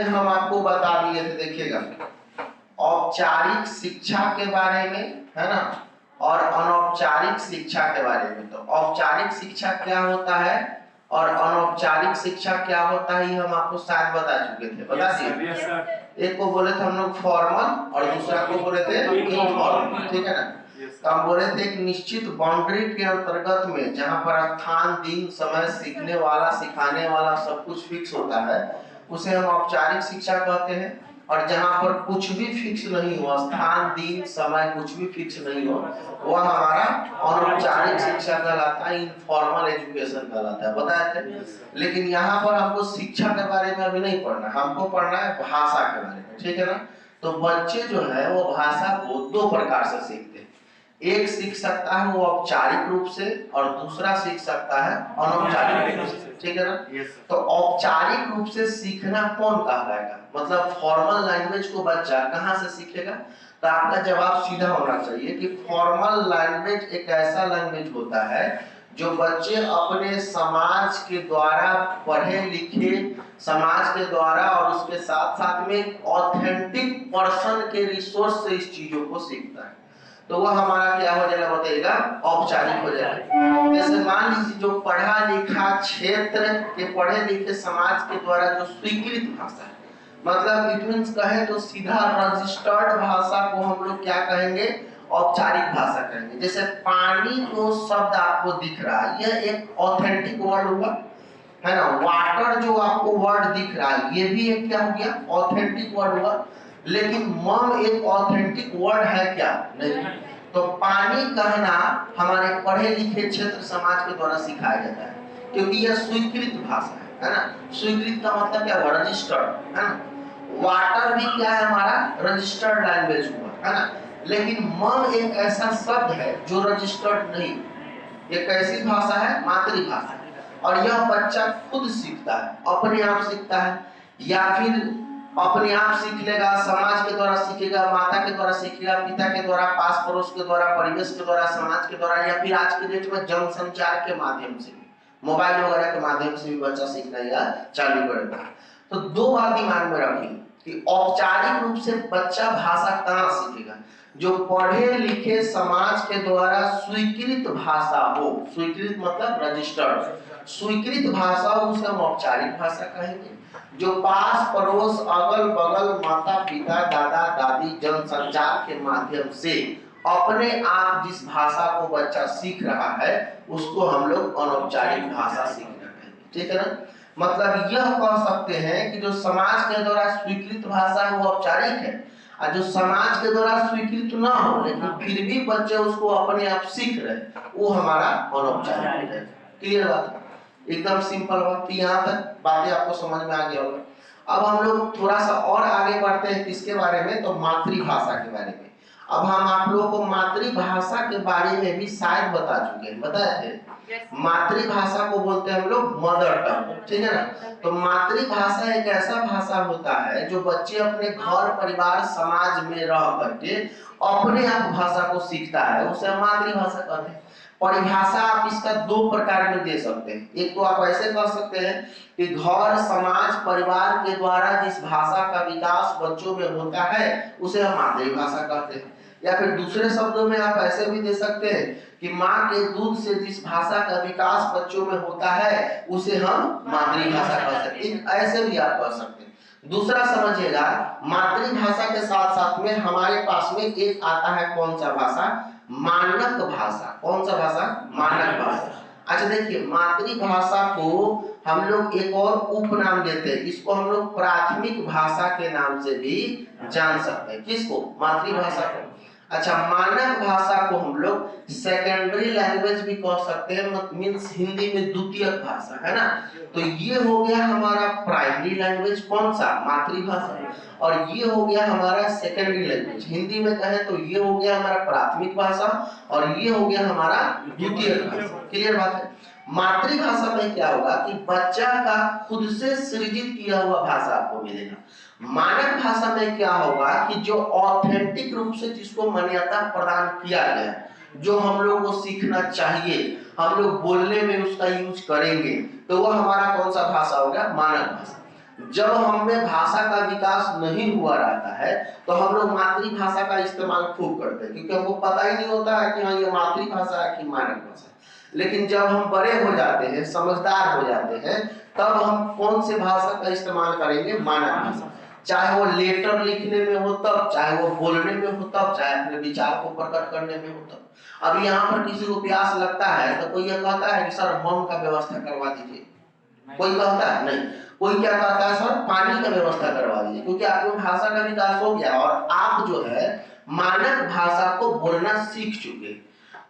में हम आपको बता दिए थे, देखिएगा, औपचारिक शिक्षा के बारे में, है ना, और अनौपचारिक शिक्षा के बारे में। तो औपचारिक शिक्षा क्या होता है और अनौपचारिक शिक्षा क्या होता है, ये हम आपको शायद बता चुके थे। बता दिए। एक को बोले थे हम लोग फॉर्मल और दूसरा को बोले थे इनफॉर्मल, ठीक है ना। तो हम बोले थे एक निश्चित बाउंड्री के अंतर्गत में जहां पर स्थान, दिन, समय, सीखने वाला, सिखाने वाला सब कुछ फिक्स होता है, उसे हम औपचारिक शिक्षा कहते हैं। और जहां पर कुछ भी फिक्स नहीं हो, स्थान, दिन, समय कुछ भी फिक्स नहीं हो, वह हमारा अनौपचारिक शिक्षा कहलाता है, इनफॉर्मल एजुकेशन कहलाता है। बताए थे। लेकिन यहाँ पर हमको शिक्षा के बारे में अभी नहीं पढ़ना, हमको पढ़ना है भाषा के बारे में, ठीक है ना। तो बच्चे जो है वो भाषा को दो प्रकार से सीखते हैं। एक सीख सकता है वो औपचारिक रूप से और दूसरा सीख सकता है अनौपचारिक रूप से, ठीक है ना। तो औपचारिक रूप से सीखना कौन कहलाएगा, मतलब फॉर्मल लैंग्वेज को बच्चा कहाँ से सीखेगा। तो आपका जवाब सीधा होना चाहिए कि फॉर्मल लैंग्वेज एक ऐसा लैंग्वेज होता है जो बच्चे अपने समाज के द्वारा पढ़े लिखे, समाज के द्वारा और उसके साथ साथ में ऑथेंटिक पर्सन के रिसोर्स से इस चीजों को सीखता है। तो वह हमारा क्या हो जाएगा, बताइएगा, औपचारिक हो जाएगा। जैसे मान लीजिए जो पढ़ा लिखा क्षेत्र के पढ़े लिखे समाज के द्वारा जो स्वीकृत भाषा है, मतलब इट मींस कहे तो सीधा रजिस्टर्ड भाषा को हम लोग क्या कहेंगे, औपचारिक भाषा कहेंगे। जैसे पानी जो शब्द आपको दिख रहा है, यह एक ऑथेंटिक वर्ड हुआ, है ना। वाटर जो आपको वर्ड दिख रहा है, ये भी एक क्या हो गया, ऑथेंटिक वर्ड हुआ। लेकिन मम एक ऑथेंटिक वर्ड है क्या, नहीं। तो पानी कहना हमारे पढ़े लिखे क्षेत्र समाज के द्वारा सिखाया जाता है, क्योंकि यह स्वीकृत भाषा है ना। स्वीकृत का मतलब क्या हुआ, रजिस्टर्ड, है ना। वाटर भी क्या है, हमारा रजिस्टर्ड लैंग्वेज हुआ, है ना। लेकिन मम एक ऐसा शब्द है जो रजिस्टर्ड नहीं, ये कैसी भाषा है, मातृभाषा। और यह बच्चा खुद सीखता है, अपने आप सीखता है, या फिर अपने आप सीख लेगा, समाज के द्वारा सीखेगा, माता के द्वारा सीखेगा, पिता के द्वारा, पास पड़ोस के द्वारा, परिवेश के द्वारा, समाज के द्वारा, या फिर आज के डेट में जनसंचार के माध्यम से, मोबाइल वगैरह के माध्यम से भी बच्चा सीखना या चालू करेगा। तो दो बात दिमाग में रखिए कि औपचारिक रूप से बच्चा भाषा कहाँ सीखेगा, जो पढ़े लिखे समाज के द्वारा स्वीकृत भाषा हो, स्वीकृत मतलब रजिस्टर्ड, स्वीकृत भाषा उसे हम औपचारिक भाषा कहेंगे। जो पास पड़ोस, अगल बगल, माता पिता, दादा दादी, जनसंचार के माध्यम से अपने आप जिस भाषा को बच्चा सीख रहा है, उसको हम लोग अनौपचारिक भाषा सीखना कहेंगे, ठीक है ना। मतलब यह कह सकते हैं कि जो समाज के द्वारा स्वीकृत भाषा है वो औपचारिक है, और जो समाज के द्वारा स्वीकृत ना हो लेकिन फिर भी बच्चे उसको अपने आप सीख रहे, वो हमारा अनौपचारिक है। क्लियर बात, एकदम सिंपल बात। यहाँ तक बातें आपको समझ में आ गया होगा। अब हम लोग थोड़ा सा और आगे बढ़ते हैं, किसके बारे में, तो मातृभाषा के बारे में। अब हम आप लोगों को मातृभाषा के बारे में भी शायद बता चुके हैं, बताए थे। मातृभाषा को बोलते हैं हम लोग मदर टंग, ठीक है ना। तो मातृभाषा एक ऐसा भाषा होता है जो बच्चे अपने घर परिवार समाज में रह करके अपने आप भाषा को सीखता है, उसे हम मातृभाषा कहते हैं। परिभाषा आप इसका दो प्रकार में दे सकते हैं। एक तो आप ऐसे कह सकते हैं कि घर समाज परिवार के द्वारा जिस भाषा का विकास बच्चों में होता है उसे हम मातृभाषा कहते हैं। या फिर दूसरे शब्दों में आप ऐसे भी दे सकते हैं कि माँ के दूध से जिस भाषा का विकास बच्चों में होता है उसे हम मातृभाषा कह सकते हैं। ऐसे भी आप कह सकते हैं। दूसरा समझिएगा, मातृभाषा के साथ साथ में हमारे पास में एक आता है कौन सा भाषा, मानक भाषा। कौन सा भाषा, मानक भाषा। अच्छा देखिए, मातृभाषा को हम लोग एक और उपनाम देते हैं, इसको हम लोग प्राथमिक भाषा के नाम से भी जान सकते हैं। किसको, मातृभाषा को। अच्छा, मानक भाषा को हम लोग सेकेंडरी लैंग्वेज भी कह सकते हैं, मींस हिंदी में द्वितीयक भाषा, है ना। तो ये हो गया हमारा प्राइमरी लैंग्वेज, कौन सा, मातृभाषा। और ये हो गया हमारा सेकेंडरी लैंग्वेज, हिंदी में कहें तो ये हो गया हमारा प्राथमिक भाषा और ये हो गया हमारा द्वितीयक भाषा। क्लियर बात है। मातृभाषा में क्या होगा कि बच्चा का खुद से सृजित किया हुआ भाषा आपको मिलेगा। मानक भाषा में क्या होगा कि जो ऑथेंटिक रूप से जिसको मान्यता प्रदान किया गया, जो हम लोग को सीखना चाहिए, हम लोग बोलने में उसका यूज करेंगे, तो वह हमारा कौन सा भाषा होगा, मानक भाषा। जब हम में भाषा का विकास नहीं हुआ रहता है तो हम लोग मातृभाषा का इस्तेमाल खूब करते हैं, क्योंकि हमको पता ही नहीं होता है कि हाँ ये मातृभाषा है कि मानक भाषा है। लेकिन जब हम बड़े हो जाते हैं, समझदार हो जाते हैं, तब हम कौन से भाषा का इस्तेमाल करेंगे? मानक भाषा। चाहे वो लेटर लिखने में हो तब, चाहे वो बोलने में हो तब, चाहे अपने विचार को प्रकट करने में हो तब। अब यहाँ पर किसी को प्यास लगता है तो कोई ये कहता है कि सर मम का व्यवस्था करवा दीजिए, कोई कहता है नहीं। कोई क्या कहता है? सर पानी का व्यवस्था करवा दीजिए, क्योंकि आपको भाषा का विकास हो गया और आप जो है मानक भाषा को बोलना सीख चुके।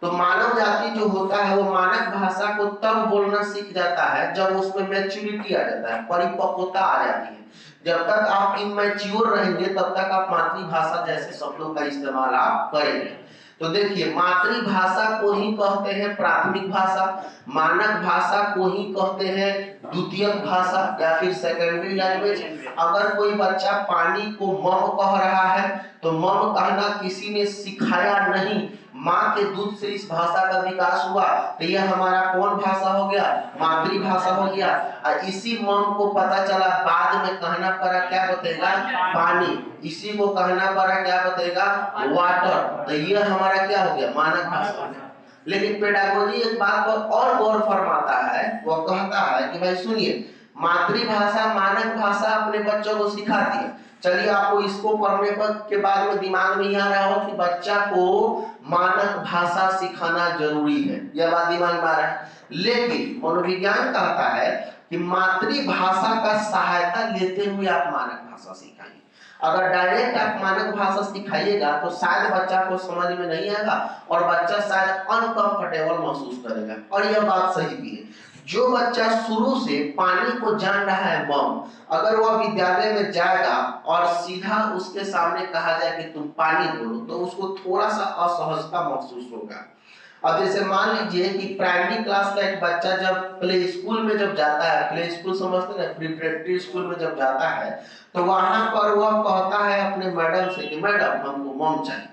तो मानव जाति जो होता है वो मानक भाषा को तब बोलना सीख जाता है जब उसमें मैच्योरिटी आ जाता है, परिपक्वता आ जाती है। जब तक आप इमैच्योर रहेंगे तब तक आप मातृभाषा जैसे शब्दों का इस्तेमाल आप करेंगे। तो देखिए, मातृभाषा को ही कहते हैं प्राथमिक भाषा, मानक भाषा को ही कहते हैं द्वितीयक भाषा या फिर सेकेंडरी लैंग्वेज। अगर कोई बच्चा पानी को मम कह रहा है तो मम कहना किसी ने सिखाया नहीं, माँ के दूध से इस भाषा का विकास हुआ, तो यह हमारा कौन भाषा हो गया? मातृभाषा हो गया। और इसी मम को पता चला बाद में कहना पड़ा, क्या बतेगा? पानी। इसी को कहना पड़ा, क्या बतेगा? वाटर। तो यह हमारा क्या हो गया? मानक भाषा। लेकिन पेडागोजी एक बात पर और गौर फरमाता है, वो कहता है कि भाई सुनिए, मातृभाषा मानक भाषा अपने बच्चों को सिखाती है। चलिए, आपको इसको पढ़ने पर के बाद में दिमाग में आ रहा हो कि बच्चा को मानक भाषा सिखाना जरूरी है, यह बात दिमाग में आ रहा है। लेकिन मनोविज्ञान कहता है कि मातृभाषा का सहायता लेते हुए आप मानक भाषा सिखाइए। अगर डायरेक्ट आप मानक भाषा सिखाइएगा तो शायद बच्चा को समझ में नहीं आएगा और बच्चा शायद अनकंफर्टेबल महसूस करेगा। और यह बात सही भी है। जो बच्चा शुरू से पानी को जान रहा है मम, अगर वह विद्यालय में जाएगा और सीधा उसके सामने कहा जाए कि तुम पानी बोलो, तो उसको थोड़ा सा असहजता महसूस होगा। अब जैसे मान लीजिए कि प्राइमरी क्लास का एक बच्चा जब प्ले स्कूल में जब जाता है, प्ले स्कूल समझते हैं, प्रिपरेटरी स्कूल में जब जाता है, तो वहां पर वह कहता है अपने मैडम से कि मैडम हमको मम चाहिए।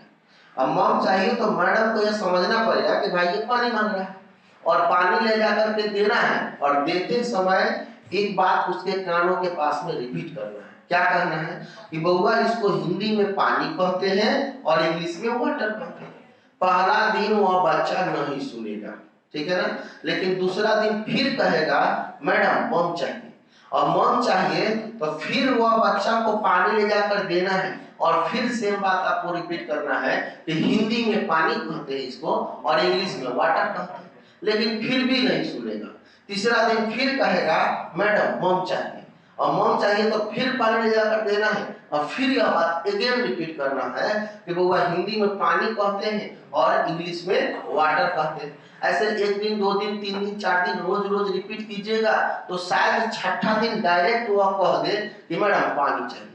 अब मम चाहिए तो मैडम को यह समझना पड़ेगा कि भाई ये पानी मांग रहा है और पानी ले जाकर के देना है, और देते समय एक बात उसके कानों के पास में रिपीट करना है। क्या कहना है? कि बउआ इसको हिंदी में पानी कहते हैं और इंग्लिश में वाटर कहते हैं। पहला दिन वह बच्चा नहीं सुनेगा, ठीक है ना, लेकिन दूसरा दिन फिर कहेगा मैडम मम चाहिए, और मम चाहिए तो फिर वह बच्चा को पानी ले जाकर देना है और फिर सेम बात आपको रिपीट करना है कि हिंदी में पानी कहते हैं इसको और इंग्लिश में वाटर कहते हैं, लेकिन फिर भी नहीं सुनेगा। तीसरा दिन फिर कहेगा मैडम मम चाहिए, और मम चाहिए तो फिर पानी ले जाकर देना है और फिर यह बात अगेन रिपीट करना है कि वो हिंदी में पानी कहते हैं और इंग्लिश में वाटर कहते हैं। ऐसे एक दिन, दो दिन, तीन दिन, चार दिन रोज रोज रिपीट कीजिएगा तो शायद छठा दिन डायरेक्ट वह कह दे कि मैडम पानी चाहिए।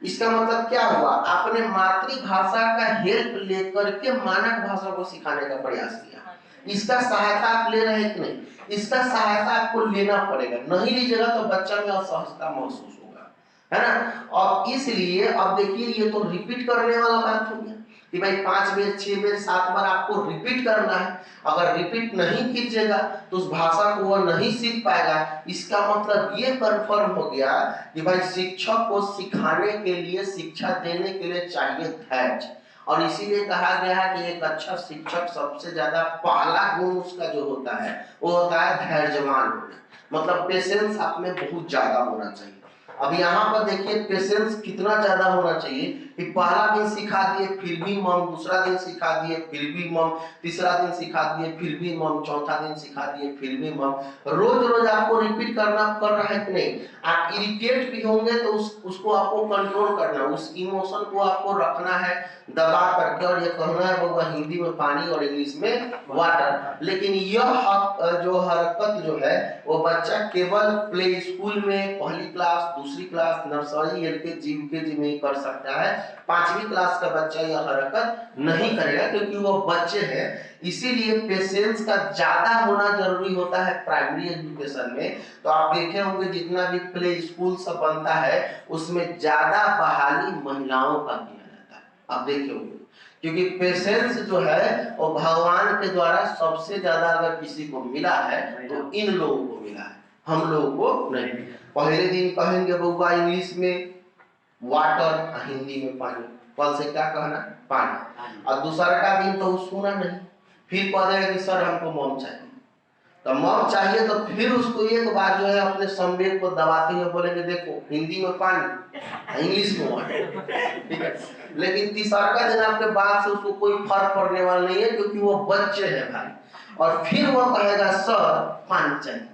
इसका मतलब क्या हुआ? आपने मातृभाषा का हेल्प लेकर के मानक भाषा को सिखाने का प्रयास किया। इसका सहायता आप ले रहे हैं कि नहीं? इसका सहायता आपको लेना पड़ेगा, नहीं लीजिएगा तो बच्चा में असहजता महसूस होगा, है ना। और इसलिए अब देखिए, ये तो रिपीट करने वाला बात हो गया कि भाई 5 बार 6 बार 7 बार आपको रिपीट करना है। अगर रिपीट नहीं कीजिएगा तो उस भाषा को वह नहीं सीख पाएगा। इसका मतलब ये कंफर्म हो गया कि भाई शिक्षक को सिखाने के लिए, शिक्षा देने के लिए चाहिए धैर्य। और इसीलिए कहा गया है कि एक अच्छा शिक्षक सबसे ज्यादा पहला गुण उसका जो होता है वो होता है धैर्यवान होना, मतलब पेशेंस आप में बहुत ज्यादा होना चाहिए। अब यहाँ पर देखिए पेशेंस कितना ज्यादा होना चाहिए कि पहला दिन सिखा दिए फिर भी मम, दूसरा दिन सिखा दिए फिर भी मम, तीसरा दिन सिखा दिए फिर भी मम, चौथा दिन सिखा दिए फिर भी मम। रोज रोज आपको रिपीट करना कर रहा है कि नहीं? आप इरिटेट भी होंगे तो उसको आपको कंट्रोल करना, उस इमोशन को आपको रखना है दबा करके, और ये कहना है वो हिंदी में पानी और इंग्लिश में वाटर। लेकिन यह जो हरकत जो है वो बच्चा केवल प्ले स्कूल में पहली क्लास, दूसरी क्लास, नर्सरी, एलकेजी, यूकेजी में ही कर सकता है। 5वीं क्लास का बच्चा यह हरकत नहीं करेगा क्योंकि वो बच्चे हैं। इसीलिए पेशेंस का ज्यादा होना जरूरी होता है प्राइमरी एजुकेशन में। तो आप देखे होंगे जितना भी प्ले स्कूल सब बनता है उसमें ज्यादा बहाली महिलाओं का किया जाता है, आप देखे होंगे, क्योंकि पेशेंस जो है वो भगवान के द्वारा सबसे ज्यादा अगर किसी को मिला है तो इन लोगों को मिला है, हम लोगों को नहीं। पहले दिन कहेंगे बउआ इंग्लिश में वाटर, हिंदी में पानी। कल से क्या कहना? पानी। और दूसरा का दिन तो सुना नहीं, फिर कह देगा कि सर हमको मम चाहिए। तो मम चाहिए तो फिर उसको एक बार जो है अपने संवेग को दबाते हुए बोलेंगे देखो हिंदी में पानी, इंग्लिश में वाटर, ठीक है। लेकिन तीसरा का दिन आपके बात से उसको कोई फर्क पड़ने वाला नहीं है, क्योंकि वो बच्चे हैं भाई। और फिर वो कहेगा सर पानी चाहिए,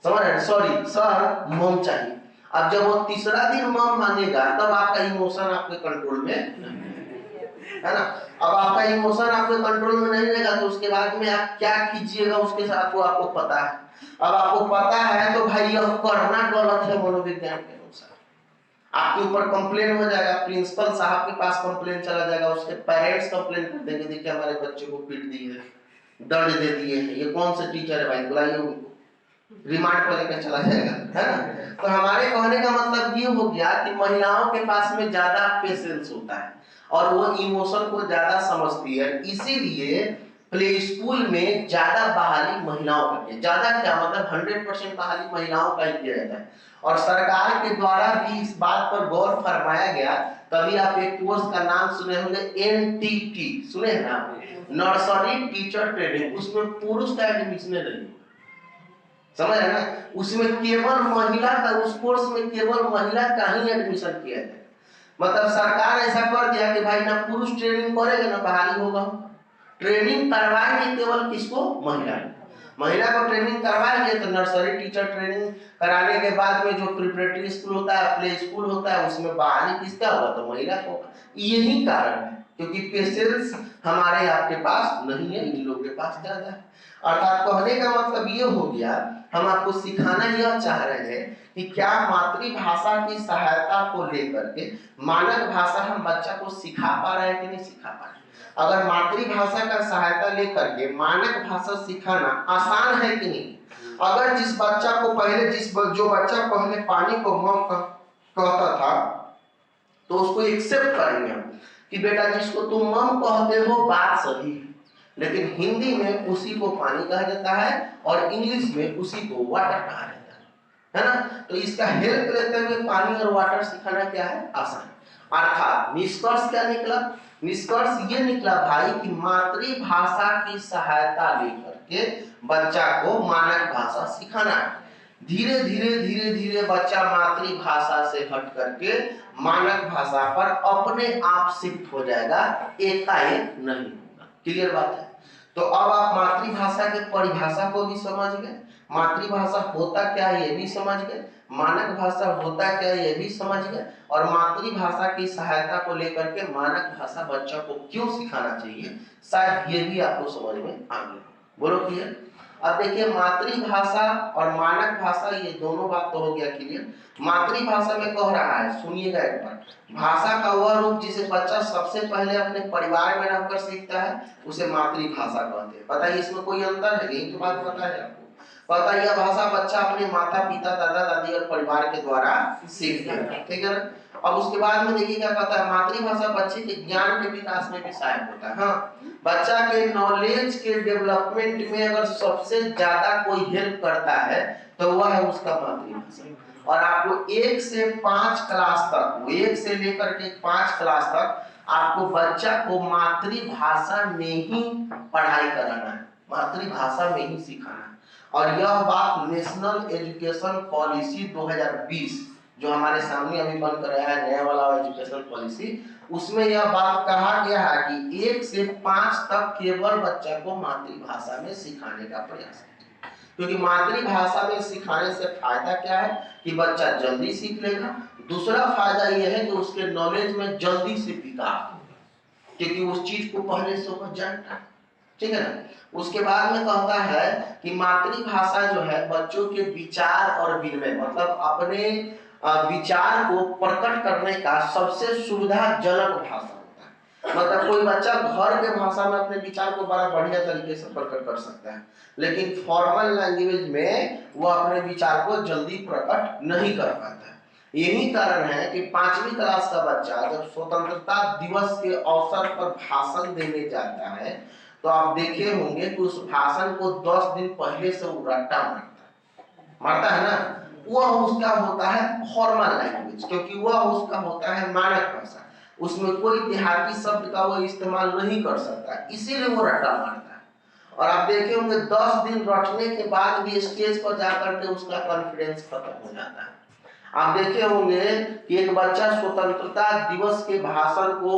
समझ रहे? सॉरी सर मम चाहिए। अब जब वो तीसरा दिन मम मांगेगा तब आपका इमोशन आपके कंट्रोल में है ना। अब आपका इमोशन आपके कंट्रोल में नहीं रहेगा तो उसके बाद में आप क्या कीजिएगा उसके साथ वो आपको पता है। अब आपको पता है तो भाई यह करना गलत है मनोविज्ञान के अनुसार। आपके ऊपर कंप्लेन हो जाएगा, प्रिंसिपल साहब के पास कंप्लेन चला जाएगा, उसके पेरेंट्स कंप्लेन कर देंगे देखिए हमारे बच्चे को पीट दी है, दंड दे दिए हैं, ये कौन से टीचर है भाई, बुलाइए उनको, रिमांड पर लेकर चला जाएगा, है ना। तो हमारे कहने का मतलब ये हो गया कि महिलाओं के पास में ज्यादा पेशेंस होता है और वो इमोशन को ज्यादा समझती है, इसीलिए प्ले स्कूल में ज्यादा बहाली महिलाओं का है। ज्यादा क्या मतलब 100% बहाली महिलाओं का ही किया जाता है। और सरकार के द्वारा भी इस बात पर गौर फरमाया गया। तभी आप एक कोर्स का नाम सुने होंगे NTT, सुने हैं ना, नर्सरी टीचर ट्रेनिंग। उसमें पुरुष का एडमिशन नहीं, समझ रहे ना, उसमें केवल महिला का, उस कोर्स में केवल महिला का ही एडमिशन किया जाए। मतलब सरकार ऐसा कर दिया कि भाई ना पुरुष ट्रेनिंग करेगा ना बहाली होगा। ट्रेनिंग करवाएंगे केवल किसको? महिला। महिला को ट्रेनिंग करवाएंगे तो नर्सरी टीचर ट्रेनिंग कराने के बाद में जो प्रिपरेटरी स्कूल होता है, प्ले स्कूल होता है, उसमें बहाली किसका होगा? तो महिला को। यही कारण है क्योंकि पेशेंस हमारे आपके पास नहीं है, इन लोगों के पास ज्यादा है। अर्थात कहने का मतलब ये हो गया, हम आपको सिखाना यह चाह रहे हैं कि क्या मातृभाषा की सहायता को लेकर के मानक भाषा हम बच्चा को सिखा पा रहे हैं कि नहीं सिखा पा रहे। अगर मातृभाषा का सहायता लेकर के मानक भाषा सिखाना आसान है कि नहीं। अगर जिस बच्चा को पहले जो बच्चा पहले पानी को मम कहता था तो उसको एक्सेप्ट करेंगे कि बेटा जिसको तुम मम कहते हो बात सही है, लेकिन हिंदी में उसी को पानी कहा जाता है और इंग्लिश में उसी को वाटर कहा जाता है ना। तो इसका हेल्प लेते हुए पानी और वाटर सिखाना क्या है? आसान। अर्थात निष्कर्ष क्या निकला? निष्कर्ष ये निकला भाई कि मातृभाषा की सहायता लेकर के बच्चा को मानक भाषा सिखाना है। धीरे धीरे बच्चा मातृभाषा से हट करके मानक भाषा पर अपने आप शिफ्ट हो जाएगा, एकाएक नहीं होगा। क्लियर बात है? तो अब आप मातृभाषा के परिभाषा को भी समझ गए, मातृभाषा होता क्या है ये भी समझ गए, मानक भाषा होता क्या है ये भी समझ गए, और मातृभाषा की सहायता को लेकर के मानक भाषा बच्चा को क्यों सिखाना चाहिए शायद ये भी आपको समझ में आ गया। बोलो क्लियर? अब देखिए मातृभाषा और मानक भाषा ये दोनों बात तो हो गया क्लियर। मातृभाषा में कह रहा है, सुनिएगा एक बार, भाषा का वह रूप जिसे बच्चा सबसे पहले अपने परिवार में रहकर सीखता है उसे मातृभाषा कहते हैं। बताइए इसमें कोई अंतर है? यही तो बात पता है आपको। पता यह भाषा बच्चा अपने माता पिता दादा दादी और परिवार के द्वारा सीखता है, ठीक है ना। अब उसके बाद में देखिए क्या कहता है, मातृभाषा बच्चे के ज्ञान के विकास में भी सहायक होता है। हाँ, बच्चा के नॉलेज के डेवलपमेंट में अगर सबसे ज्यादा कोई हेल्प करता है तो वह है उसका मातृभाषा। और आपको 1 से 5 क्लास तक, 1 से लेकर के 5 क्लास तक आपको बच्चा को मातृभाषा में ही पढ़ाई कराना है, मातृभाषा में ही सिखाना है। और यह बात नेशनल एजुकेशन पॉलिसी 2020 जो हमारे सामने अभी बन कर आया है, नया वाला एजुकेशन पॉलिसी, उसमें यह बात कहा गया है कि 1 से 5 तक केवल बच्चा को मातृभाषा में सिखाने का प्रयास है। क्योंकि मातृभाषा में सिखाने से फायदा क्या है कि बच्चा जल्दी सीख लेगा। दूसरा फायदा यह है कि उसके नॉलेज में जल्दी से विकास होगा क्योंकि उस चीज को पहले से वो जानता है, ठीक है ना। उसके बाद में कहता है कि मातृभाषा जो है बच्चों के विचार और विनिमय, मतलब अपने विचार को प्रकट करने का सबसे सुविधाजनक भाषा होता है। मतलब कोई बच्चा घर के भाषा में अपने विचार को बड़ा बढ़िया तरीके से प्रकट कर सकता है, लेकिन फॉर्मल लैंग्वेज में वो अपने विचार को जल्दी प्रकट नहीं कर पाता है। यही कारण है कि 5वीं क्लास का बच्चा जब स्वतंत्रता दिवस के अवसर पर भाषण देने जाता है तो आप देखे होंगे कि उस भाषण को 10 दिन पहले से वो रट्टा मारता है ना। वह उसका होता है फॉर्मल लैंग्वेज, क्योंकि वह उसका होता है मानक भाषा, उसमें कोई देहाती शब्द का वो इस्तेमाल नहीं कर सकता, इसीलिए वो रट्टा मारता है। और आप देखे होंगे 10 दिन रटने के बाद भी स्टेज पर जाकर के उसका कॉन्फिडेंस खत्म हो जाता है। आप देखे होंगे कि एक बच्चा स्वतंत्रता दिवस के भाषण को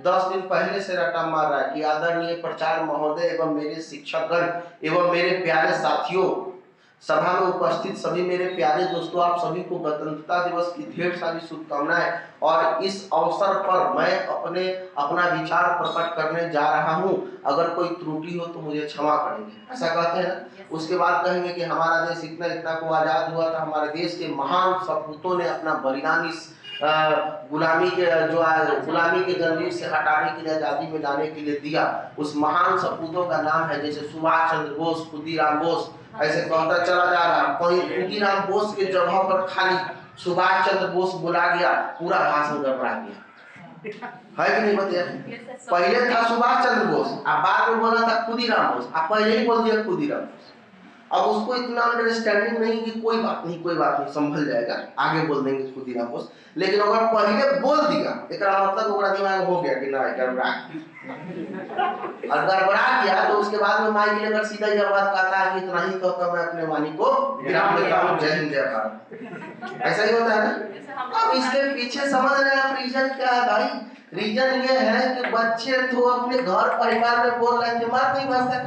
10 दिन पहले से रटा मार रहा है कि आदरणीय प्राचार्य महोदय एवं मेरे शिक्षकगण एवं मेरे प्यारे साथियों, सभा में उपस्थित सभी मेरे प्यारे दोस्तों, आप सभी को गणतंत्रता दिवस की ढेर सारी शुभकामनाएं। और इस अवसर पर मैं अपना विचार प्रकट करने जा रहा हूं, अगर कोई त्रुटि हो तो मुझे क्षमा करेंगे, ऐसा कहते हैं ना। उसके बाद कहेंगे कि हमारा देश इतना इतना को आजाद हुआ था, हमारे देश के महान सपूतों ने अपना बलिदान इस गुलामी के जंजीर से हटाने के लिए, आजादी में लाने के लिए दिया। उस महान सपूतों का नाम है जैसे सुभाष चंद्र बोस, खुदीराम बोस, ऐसे कहता चला जा रहा। कोई खुदीराम बोस की जगह पर खाली सुभाष चंद्र बोस बुला गया, पूरा भाषण गड़बड़ा गया, है कि नहीं बताया? पहले था सुभाष चंद्र बोस, अब बाद में बोला था खुदीराम बोस, अब पहले ही बोल दिया खुदीराम बोस। अब उसको इतना अंडरस्टैंडिंग नहीं कि कोई बात नहीं संभल जाएगा, आगे बोल देंगे खुदीराम बोस। लेकिन अगर पहले बोल दिया, एकरा मतलब ओकरा दिमाग हो गया कि ना गड़बड़ा, और गड़बड़ा गया तो उसके बाद में माइक लेकर सीधा यह बात कहता है कि इतना ही कहकर मैं अपने वाणी को विराम देता हूं, जय हिंद जय भारत। ऐसा ही होता है ना। अब इसके पीछे समझ रहे हैं आप रीजन क्या है भाई? रीजन ये है कि बच्चे तो अपने घर परिवार में बोल रहे थे मातृभाषा,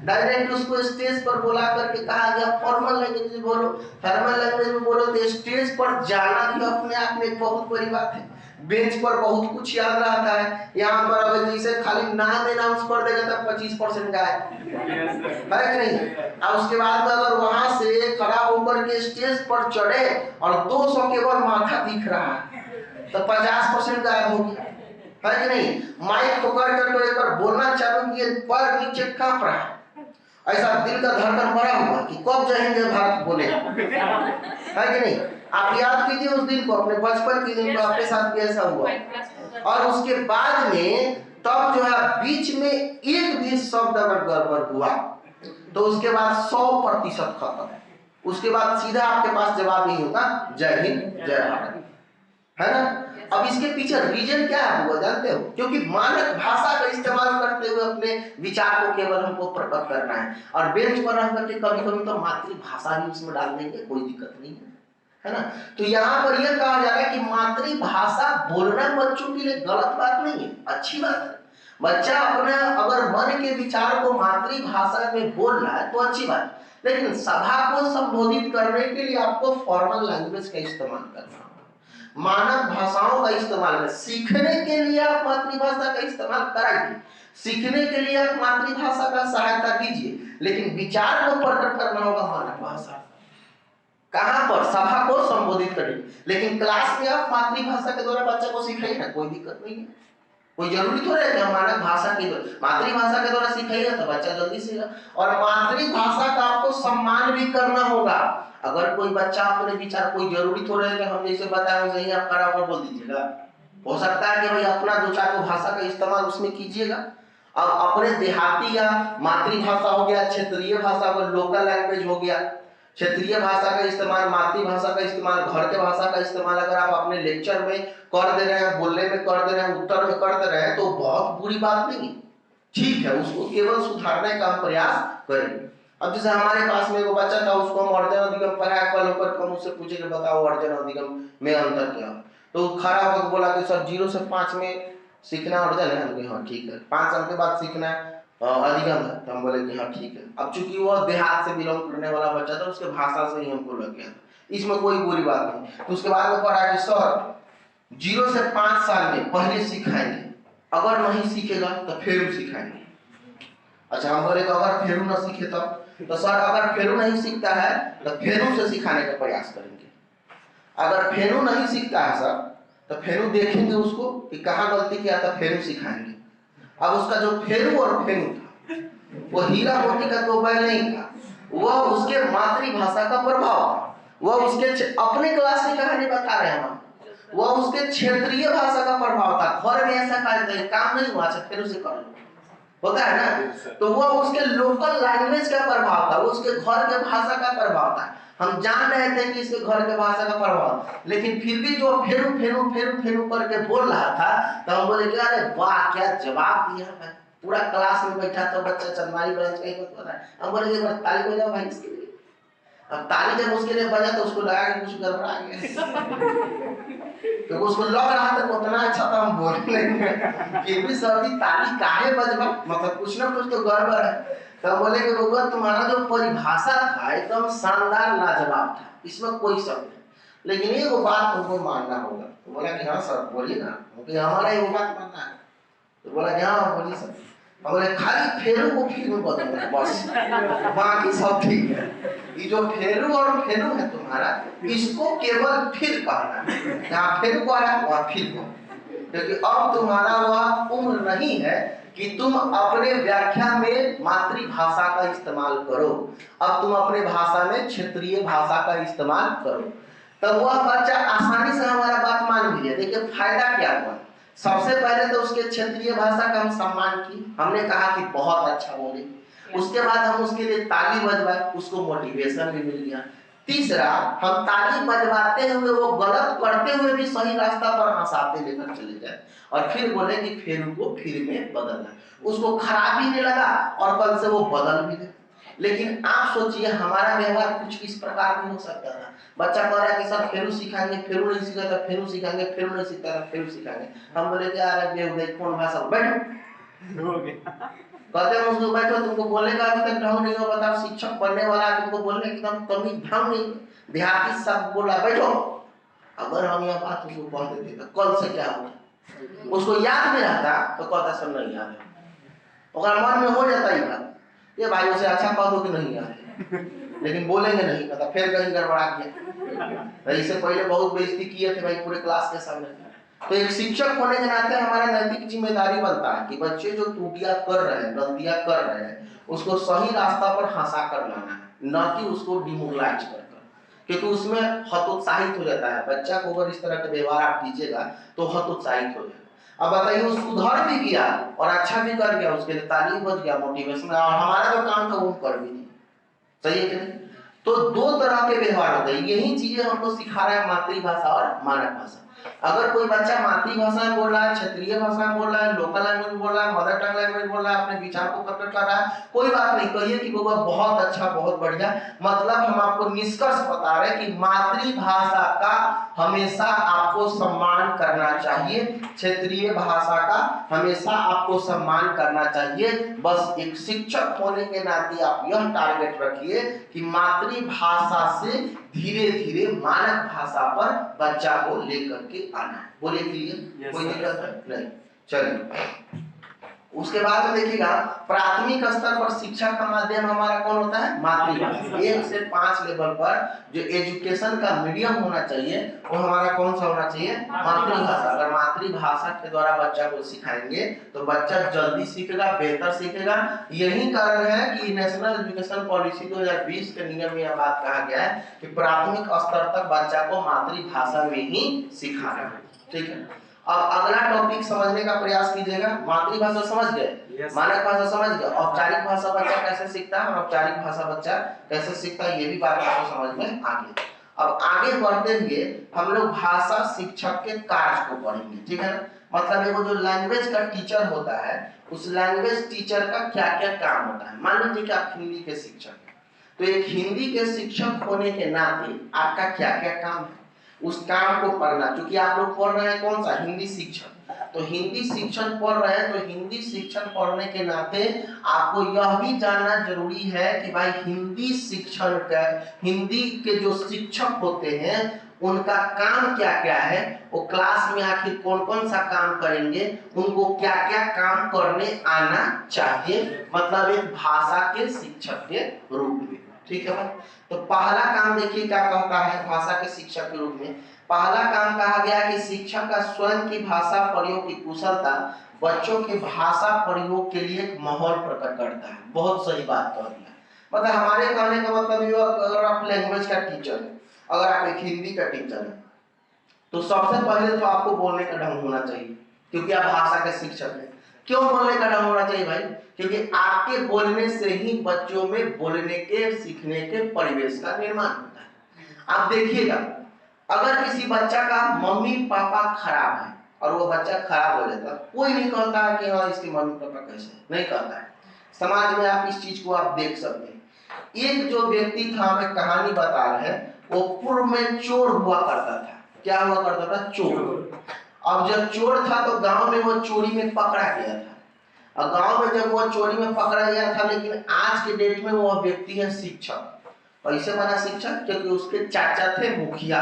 डायरेक्ट उसको स्टेज पर बुला करके कहा गया फॉर्मल लैंग्वेज में बोलो, फॉर्मल लैंग्वेज में बोलो। तो स्टेज पर जाना भी अपने आप में एक बहुत बड़ी बात है। बेंच पर बहुत कुछ याद रहता है, यहाँ पर अगर जैसे खाली नाम अनाउंस कर देगा तब 25% का है कि नहीं? और उसके बाद अगर वहां से खड़ा होकर के स्टेज पर चढ़े और 200 केवल माथा दिख रहा है तो 50% गायब हो गया, है कि नहीं? माइक पकड़ कर एक बार बोलना चालू किए, पर नीचे कांप रहा है, ऐसा दिल का धड़कन बढ़ा हुआ कि कब जय हिंद जय भारत बोले, है कि नहीं? आप याद कीजिए उस दिन को, अपने बचपन के दिन को आपके साथ भी ऐसा हुआ। और उसके बाद में तब जो है बीच में एक भी शब्द अगर गड़बड़ हुआ तो उसके बाद 100% खत्म। उसके बाद सीधा आपके पास जवाब ही होगा जय हिंद जय भारत, है ना? अब इसके पीछे रीजन क्या है वो जानते हो? क्योंकि मानक भाषा का इस्तेमाल करते हुए अपने विचार को केवल हमको प्रकट करना है। और बेंच पर रह करके कभी कभी तो मातृभाषा भी उसमें डाल देंगे, कोई दिक्कत नहीं है ना? तो यहाँ पर यह कहा जा रहा है कि मातृभाषा बोलना बच्चों के लिए गलत बात नहीं है, अच्छी बात है। बच्चा अपना अगर मन के विचार को मातृभाषा में बोल रहा है तो अच्छी बात है, लेकिन सभा को संबोधित करने के लिए आपको फॉर्मल लैंग्वेज का इस्तेमाल करना, मानक भाषाओं का इस्तेमाल करें। सीखने के लिए आप मातृभाषा का इस्तेमाल कराइए, सीखने के लिए आप मातृभाषा का सहायता कीजिए, लेकिन विचार को प्रकट करना होगा मानक भाषा। कहां पर? सभा को संबोधित करें, लेकिन क्लास में आप मातृभाषा के द्वारा बच्चे को सिखाइए ना, कोई दिक्कत नहीं है। कोई जरूरी थोड़ा है कि हम मानक भाषा की मातृभाषा के द्वारा सिखाइए तो बच्चा जल्दी सीखेगा। और मातृभाषा का आपको सम्मान भी करना होगा। अगर कोई बच्चा अपने विचार, कोई जरूरी थोड़ा है कि हम जैसे बताए वैसे ही आप खड़ा होकर बोल दीजिएगा। हो सकता है कि भाई अपना दो चार भाषा का इस्तेमाल उसमें कीजिएगा। अब अपने देहाती या मातृभाषा हो गया, क्षेत्रीय भाषा को लोकल लैंग्वेज हो गया, क्षेत्रीय भाषा का इस्तेमाल, मातृभाषा का इस्तेमाल, घर के भाषा का इस्तेमाल अगर आप अपने लेक्चर में कर दे रहे हैं, बोलने में कर दे रहे हैं, उत्तर में कर दे रहे हैं तो बहुत बुरी बात नहीं, ठीक है। उसको केवल सुधारने का प्रयास करें। अब जैसे हमारे पास में एक बच्चा था, उसको हम अर्जन अधिगम पढ़ाया, कल होकर हम उससे पूछे कि बताओ अर्जन अधिगम में अंतर क्या, तो खड़ा होकर बोला कि सर 0 से 5 में सीखना अर्जन है। हाँ ठीक है। 5 साल के बाद सीखना अधिगम है। तो हम बोले कि हाँ ठीक है। अब चूंकि वो देहात से बिलोंग करने वाला बच्चा था, उसके भाषा से ही हमको लग गया था, इसमें कोई बुरी बात नहीं। तो उसके बाद में पढ़ा कि सर 0 से 5 साल में पहले सिखाएंगे, अगर नहीं सीखेगा तो फिर सिखाएंगे। अच्छा, हम बोले अगर फेरू न सीखे तब? तो सर अगर फेरू नहीं सीखता है तो फेरू से सिखाने का प्रयास करेंगे। अगर फेरू नहीं सीखता है सर तो फेरू देखेंगे उसको कि कहाँ गलती किया था, फेरू सिखाएंगे। अब उसका जो फेरू और फेरू था वो हीरा मोती का तो बैल नहीं था, वह उसके मातृभाषा का प्रभाव था। वह उसके अपने क्लास की कहानी बता रहे हैं, वह उसके क्षेत्रीय भाषा का प्रभाव था। घर में ऐसा काम नहीं हुआ, फेरू से कर लो होता है ना, तो वह उसके लोकल लैंग्वेज का प्रभाव था, उसके घर के भाषा का प्रभाव था। हम जान रहे थे कि इसके घर के भाषा का प्रभाव, लेकिन फिर भी जो फेरू फेरू फेरू फेरू करके बोल रहा था, तो हम बोले कि अरे वाह क्या जवाब दिया है। पूरा क्लास में बैठा था बच्चा चंदमारी ब्रांच का ही बता रहा है। हम बोले एक बार ताली बजाओ भाई इसके लिए। अब ताली जब उसके लिए बजा तो उसको लगा कि कुछ गड़बड़ा गया तो उसको लग रहा था उतना अच्छा था हम बोलने में, फिर भी सर जी ताली काहे बजवा, मतलब कुछ ना कुछ तो गड़बड़ है। तो बोले कि बबुआ तुम्हारा जो परिभाषा था एकदम शानदार लाजवाब था, इसमें कोई शक नहीं, लेकिन ये वो बात तुमको मानना होगा। तो बोला कि हाँ सर बोलिए ना, क्योंकि हमारा ये वो बात मानना है। तो बोला कि हाँ बोलिए सर। हम बोले खाली फेरू को फिर बदलो बस, बाकी सब ठीक है। ये जो फेरू और फेरू है तुम्हारा, इसको केवल फिर कहना है, जहाँ फेरू को आ रहा है वहाँ फिर को, क्योंकि अब तुम्हारा वह उम्र नहीं है कि तुम अपने व्याख्या में मातृभाषा का इस्तेमाल करो, अब तुम अपने भाषा में क्षेत्रीय भाषा का इस्तेमाल करो। तो वह बच्चा आसानी से हमारा बात मान लिया। देखिए फायदा क्या हुआ, सबसे पहले तो उसके क्षेत्रीय भाषा का हम सम्मान की, हमने कहा कि बहुत अच्छा बोले, उसके बाद हम उसके लिए ताली बजवाए, उसको मोटिवेशन भी मिल गया। तीसरा, हम ताली बजवाते हुए वो गलत करते हुए भी सही रास्ता पर हंसाते लेकर चले जाए, और फिर बोले कि फिर को फिर में बदलना, उसको खराब ही नहीं लगा और कल से वो बदल भी दे। लेकिन आप सोचिए हमारा व्यवहार कुछ इस प्रकार भी हो सकता था। बच्चा कह रहा है कि सर फेरू सिखाएंगे, फेरू नहीं सीखा था फेरू सिखाएंगे, फेरू नहीं सीखता था फेरू सिखाएंगे। हम बोले कि यार बेवकूफ कौन भाषा, बैठो हो गया। कहते हैं उसको बैठो, तुमको बोलने का अभी तक ढंग नहीं हो, बताओ शिक्षक बनने वाला तुमको बोलने एकदम कमी ढंग नहीं, देहाती सब बोला बैठो। अगर हम यह बात उसको कह देते तो कल से क्या होगा, उसको याद नहीं रहता तो कहता सब नहीं याद है, और मन में हो जाता ही बात ये भाई उसे अच्छा कह दो कि नहीं याद है, लेकिन बोलेंगे नहीं, मतलब फिर कहीं गड़बड़ा गया। इससे पहले बहुत बेइज्जती किए थे भाई पूरे क्लास के सामने। तो एक शिक्षक होने के नाते हमारा नैतिक जिम्मेदारी बनता है कि बच्चे जो त्रुटियां कर रहे हैं, गलतियां कर रहे हैं, उसको सही रास्ता पर हंसा कर लाना है, न कि उसको डिमोरलाइज कर, क्योंकि उसमें हतोत्साहित हो जाता है। बच्चा को अगर इस तरह का व्यवहार आप कीजिएगा तो हतोत्साहित हो जाएगा। अब बताइए वो सुधर भी गया और अच्छा भी कर गया, उसके लिए ताली बज गया, मोटिवेशन, और हमारा जो काम था वो कर भी नहीं, सही है कि नहीं? तो दो तरह के व्यवहार होते हैं, यही चीजें हमको सिखा रहा है मातृभाषा और मानक भाषा। अगर कोई बच्चा मातृभाषा में बोल रहा है, क्षेत्रीय भाषा में बोल रहा है, लोकल लैंग्वेज बोल रहा है, मदर टंग लैंग्वेज बोल रहा है, अपने विचार को प्रकट कर रहा है, कोई बात नहीं, कहिए कि बाबा बहुत अच्छा बहुत बढ़िया। मतलब हम आपको निष्कर्ष बता रहे हैं कि मातृभाषा का हमेशा आपको सम्मान करना चाहिए, क्षेत्रीय भाषा का हमेशा आपको सम्मान करना चाहिए। बस एक शिक्षक होने के नाते आप यह टारगेट रखिए कि मातृभाषा से धीरे धीरे मानक भाषा पर बच्चा को लेकर के आना। बोले क्लियर? कोई दिक्कत नहीं? चलिए उसके बाद में देखिएगा प्राथमिक स्तर पर शिक्षा का माध्यम हमारा कौन होता है? मातृभाषा। 1 से 5 लेवल पर जो एजुकेशन का मीडियम होना चाहिए वो हमारा कौन सा होना चाहिए? मातृभाषा। अगर मातृभाषा के द्वारा बच्चा को सिखाएंगे तो बच्चा जल्दी सीखेगा, बेहतर सीखेगा। यही कारण है कि नेशनल एजुकेशन पॉलिसी 2020 के नियम में यह बात कहा गया है कि प्राथमिक स्तर तक बच्चा को मातृभाषा में ही सिखाना है। ठीक है, अब अगला टॉपिक समझने का प्रयास कीजिएगा। मातृभाषा समझ गए, मानक भाषा समझ गए, औपचारिक भाषा बच्चा कैसे सीखता है और औपचारिक भाषा बच्चा कैसे सीखता है, ये भी बात आपको समझ में आ गई। अब आगे बढ़ते हुए हम लोग भाषा शिक्षक के कार्य को पढ़ेंगे। ठीक है ना, मतलब वो जो लैंग्वेज का टीचर होता है उस लैंग्वेज टीचर का क्या क्या काम होता है। मान लीजिए कि आप हिंदी के शिक्षक हैं, तो एक हिंदी के शिक्षक होने के नाते आपका क्या क्या काम है उस काम को पढ़ना। क्योंकि आप लोग पढ़ रहे हैं कौन सा? हिंदी शिक्षण। तो हिंदी शिक्षण पढ़ रहे हैं तो हिंदी शिक्षण पढ़ने के नाते आपको यह भी जानना जरूरी है कि भाई हिंदी शिक्षण का, हिंदी के जो शिक्षक होते हैं उनका काम क्या क्या है, वो क्लास में आखिर कौन कौन सा काम करेंगे, उनको क्या क्या काम करने आना चाहिए, मतलब एक भाषा के शिक्षक के रूप में। ठीक है भाई, तो पहला काम देखिए क्या कहता है भाषा के शिक्षक के रूप में। पहला काम कहा गया कि शिक्षक का स्वयं की भाषा प्रयोग की कुशलता बच्चों के भाषा प्रयोग के लिए एक माहौल प्रकट करता है। बहुत सही बात कह दिया। मतलब हमारे कहने का मतलब ये, अगर आप लैंग्वेज का टीचर है, अगर आप एक हिंदी का टीचर है, तो सबसे पहले तो आपको बोलने का ढंग होना चाहिए, क्योंकि आप भाषा के शिक्षक हैं। क्यों बोलने का ढंग होना चाहिए भाई? क्योंकि आपके बोलने से ही बच्चों में बोलने के, सीखने के परिवेश का निर्माण होता है। आप देखिएगा, अगर किसी बच्चा का मम्मी पापा खराब है और वो बच्चा खराब हो जाता है, कोई नहीं कहता है कि हाँ इसके मम्मी पापा कैसे, नहीं कहता है। समाज में आप इस चीज को आप देख सकते हैं। एक जो व्यक्ति था, हमें कहानी बता रहे हैं, वो पूर्व में चोर हुआ करता था। क्या हुआ करता था? चोर। अब जब चोर था तो गांव में वो चोरी में पकड़ा गया था। और गांव में जब वो चोरी में पकड़ा गया था, लेकिन आज के डेट में वो व्यक्ति है शिक्षक। कैसे बना शिक्षक? क्योंकि उसके चाचा थे मुखिया,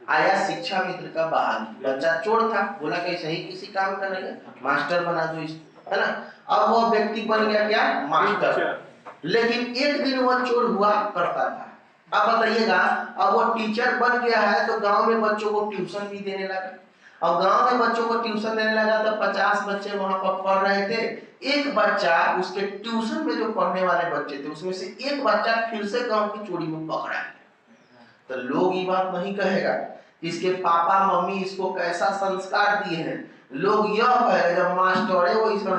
आया शिक्षा मित्र का बहाल। बच्चा चोर था, बोला कैसे ही किसी काम का नहीं है, मास्टर बना दो, है ना। अब वो व्यक्ति बन गया क्या? मास्टर। लेकिन एक दिन वो चोर हुआ करता था। अब बताइएगा, अब वो टीचर बन गया है तो गांव में बच्चों को ट्यूशन भी देने लगा। अब गांव में बच्चों को ट्यूशन देने लगा तो 50 बच्चे वहां पर पढ़ रहे थे। एक बच्चा, उसके ट्यूशन में जो पढ़ने वाले बच्चे थे उसमें से एक बच्चा फिर से गांव की चोरी में पकड़ा है। तो लोग ये बात नहीं कहेगा इसके पापा मम्मी इसको कैसा संस्कार दिए हैं, लोग यह कहेगा जब मास्टर है वो इसका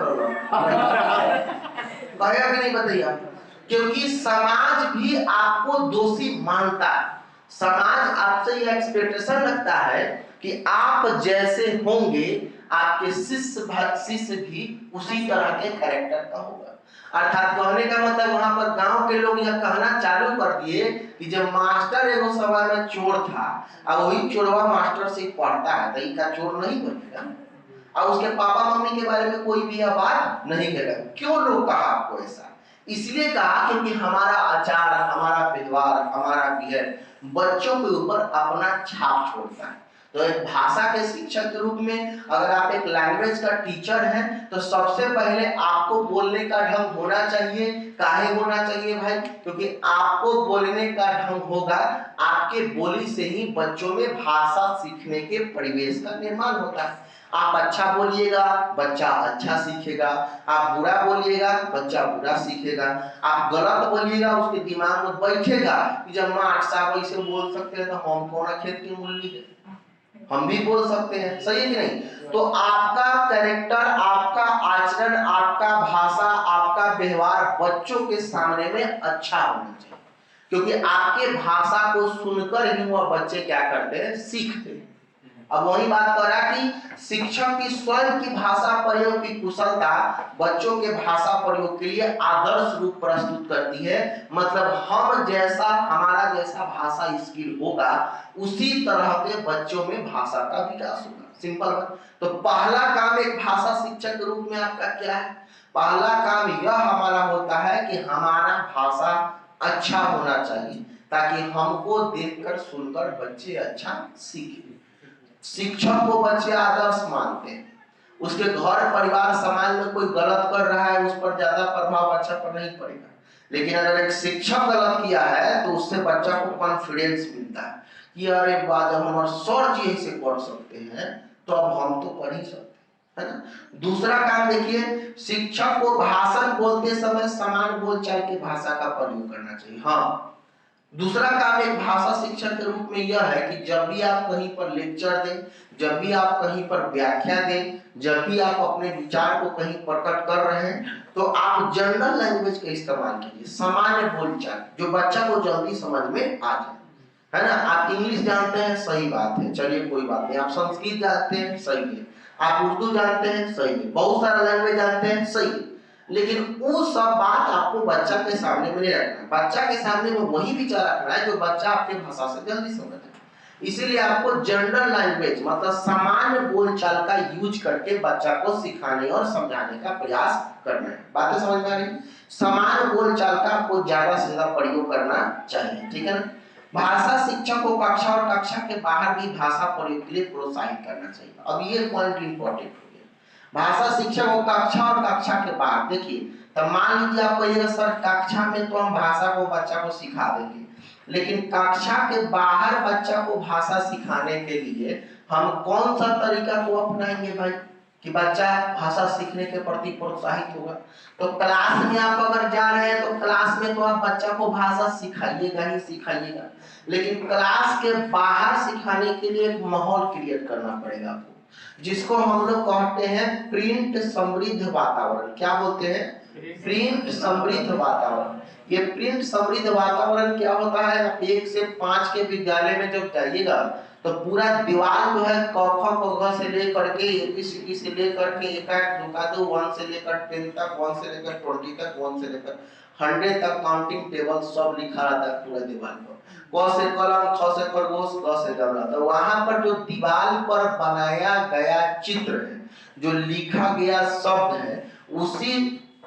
कहेगा कि नहीं? बताइए। क्योंकि समाज भी आपको दोषी मानता है। समाज आपसे ये एक्सपेक्टेशन रखता है कि आप जैसे होंगे आपके शिष्य भी उसी तरह के कैरेक्टर का होगा। अर्थात कहने का मतलब वहां पर गांव के लोग यह कहना चालू कर दिए कि जब मास्टर एगो समय में चोर था, अब वही चोरवा मास्टर से पढ़ता है तो इनका चोर नहीं बनेगा। और उसके पापा मम्मी के बारे में कोई भी यह बात नहीं करेगा। क्यों लोग कहा आपको ऐसा? इसलिए कहा क्योंकि हमारा आचार, हमारा व्यवहार, हमारा बिहेव बच्चों के ऊपर अपना छाप छोड़ता है। तो एक भाषा के शिक्षक के रूप में अगर आप एक लैंग्वेज का टीचर हैं तो सबसे पहले आपको बोलने का ढंग होना चाहिए। काहे होना चाहिए भाई? क्योंकि आपको बोलने का ढंग होगा, आपके बोली से ही बच्चों में भाषा सीखने के परिवेश का निर्माण होता है। आप अच्छा बोलिएगा बच्चा अच्छा सीखेगा, आप बुरा बोलिएगा बच्चा बुरा सीखेगा, आप गलत बोलिएगा उसके दिमाग में बैठेगा कि जब माँ साहब ऐसे बोल सकते हैं तो हम कौन खेत की मूली है, हम भी बोल सकते हैं। सही है कि नहीं? तो आपका कैरेक्टर, आपका आचरण, आपका भाषा, आपका व्यवहार बच्चों के सामने में अच्छा होना चाहिए। क्योंकि आपके भाषा को सुनकर ही वह बच्चे क्या करते हैं? सीखते हैं। अब वही बात कर रहा कि शिक्षक की स्वयं की भाषा प्रयोग की कुशलता बच्चों के भाषा प्रयोग के लिए आदर्श रूप प्रस्तुत करती है। मतलब हम जैसा, हमारा जैसा भाषा स्किल होगा उसी तरह के बच्चों में भाषा का विकास होगा। सिंपल बात। तो पहला काम एक भाषा शिक्षक के रूप में आपका क्या है? पहला काम यह हमारा होता है कि हमारा भाषा अच्छा होना चाहिए ताकि हमको देखकर सुनकर बच्चे अच्छा सीखें। शिक्षक को बच्चे आदर्श मानते हैं, उसके घर परिवार समाज में कोई गलत कर रहा है उस पर ज्यादा प्रभाव बच्चा पर नहीं पड़ेगा। लेकिन अगर एक शिक्षक गलत किया है तो उससे बच्चा को कॉन्फिडेंस मिलता है कि अरे वाह, जब हमारे सर जी ऐसे पढ़ सकते हैं तो अब हम तो पढ़ ही सकते हैं, है ना। दूसरा काम देखिए, शिक्षक को भाषण बोलते समय समान बोलचाल की भाषा का प्रयोग करना चाहिए। हाँ, दूसरा काम एक भाषा शिक्षक के रूप में यह है कि जब भी आप कहीं पर लेक्चर दें, जब भी आप कहीं पर व्याख्या दें, जब भी आप अपने विचार को कहीं प्रकट कर रहे हैं तो आप जनरल लैंग्वेज का इस्तेमाल कीजिए, सामान्य बोलचाल जो बच्चा को जल्दी समझ में आ जाए, है ना। आप इंग्लिश जानते हैं, सही बात है, चलिए कोई बात नहीं। आप संस्कृत जानते हैं, सही है। आप उर्दू जानते हैं, सही है। बहुत सारा लैंग्वेज जानते हैं, सही है। लेकिन वो सब बात आपको बच्चा के सामने में नहीं रखना है। बच्चा के सामने में वही विचार रखना है जो बच्चा आपके भाषा से जल्दी समझ जाए। इसीलिए आपको जनरल लैंग्वेज मतलब सामान्य बोलचाल का यूज करके बच्चा को सिखाने और समझाने का प्रयास करना है। बातें समझ में आ रही? सामान्य बोलचाल का आपको ज्यादा से ज्यादा प्रयोग करना चाहिए, ठीक है ना। भाषा शिक्षक को कक्षा और कक्षा के बाहर भी भाषा प्रयोग के लिए प्रोत्साहित करना चाहिए। अब ये पॉइंट इंपॉर्टेंट हो गया, भाषा शिक्षक को कक्षा और कक्षा के बाहर। देखिए, तो मान लीजिए आप कहिएगा सर कक्षा में तो हम भाषा को बच्चा को सिखा देंगे, लेकिन कक्षा के बाहर बच्चा को भाषा सिखाने के लिए हम कौन सा तरीका को अपनाएंगे भाई कि बच्चा भाषा सीखने के प्रति प्रोत्साहित होगा? तो क्लास में आप अगर जा रहे हैं तो क्लास में तो आप बच्चा को भाषा सिखाइएगा ही सिखाइएगा, लेकिन क्लास के बाहर सिखाने के लिए एक माहौल क्रिएट करना पड़ेगा आपको, जिसको हम लोग कहते हैं प्रिंट समृद्ध वातावरण। क्या बोलते हैं? प्रिंट समृद्ध वातावरण। ये प्रिंट समृद्ध वातावरण क्या होता है? 1 से 5 के विद्यालय में जब जाइएगा तो पूरा दीवार जो है क ख ग घ से लेकर के ABCD से लेकर के 1 2 1 से लेकर 10 तक, 1 से लेकर 20 तक, 1 से लेकर 100 तक काउंटिंग टेबल सब लिखा रहता है पूरा दीवार पर। क से कलम, ख से खरगोश, ग से गमला। तो वहां पर जो दीवार पर बनाया गया चित्र है, जो लिखा गया शब्द है, उसी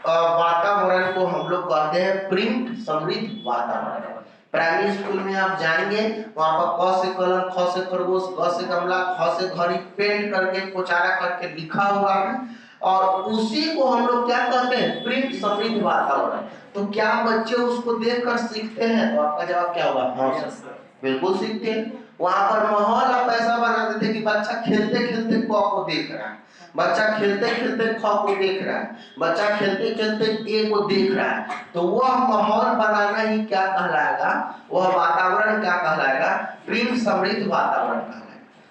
वातावरण को हम लोग कहते हैं प्रिंट समृद्ध वातावरण। प्राइमरी स्कूल में आप जाएंगे, वहां पर क से कलम, ख से खरगोश, ग से गमला, ख से घड़ी पेंट करके कोचारा करके लिखा हुआ है, और उसी को हम लोग क्या कहते हैं? प्रिंट समृद्ध वातावरण। तो क्या बच्चे उसको देखकर सीखते हैं? तो आपका जवाब क्या होगा? हाँ सर, बिल्कुल सीखते हैं। वहां पर माहौल आप ऐसा बना देते कि बच्चा खेलते खेलते क को देख रहा है, बच्चा खेलते खेलते ख को देख रहा है, बच्चा खेलते खेलते ए को देख रहा है। तो वह माहौल बनाना ही क्या कहलाएगा? वह वातावरण क्या कहलाएगा? प्रिंट समृद्ध वातावरण कहलाएगा।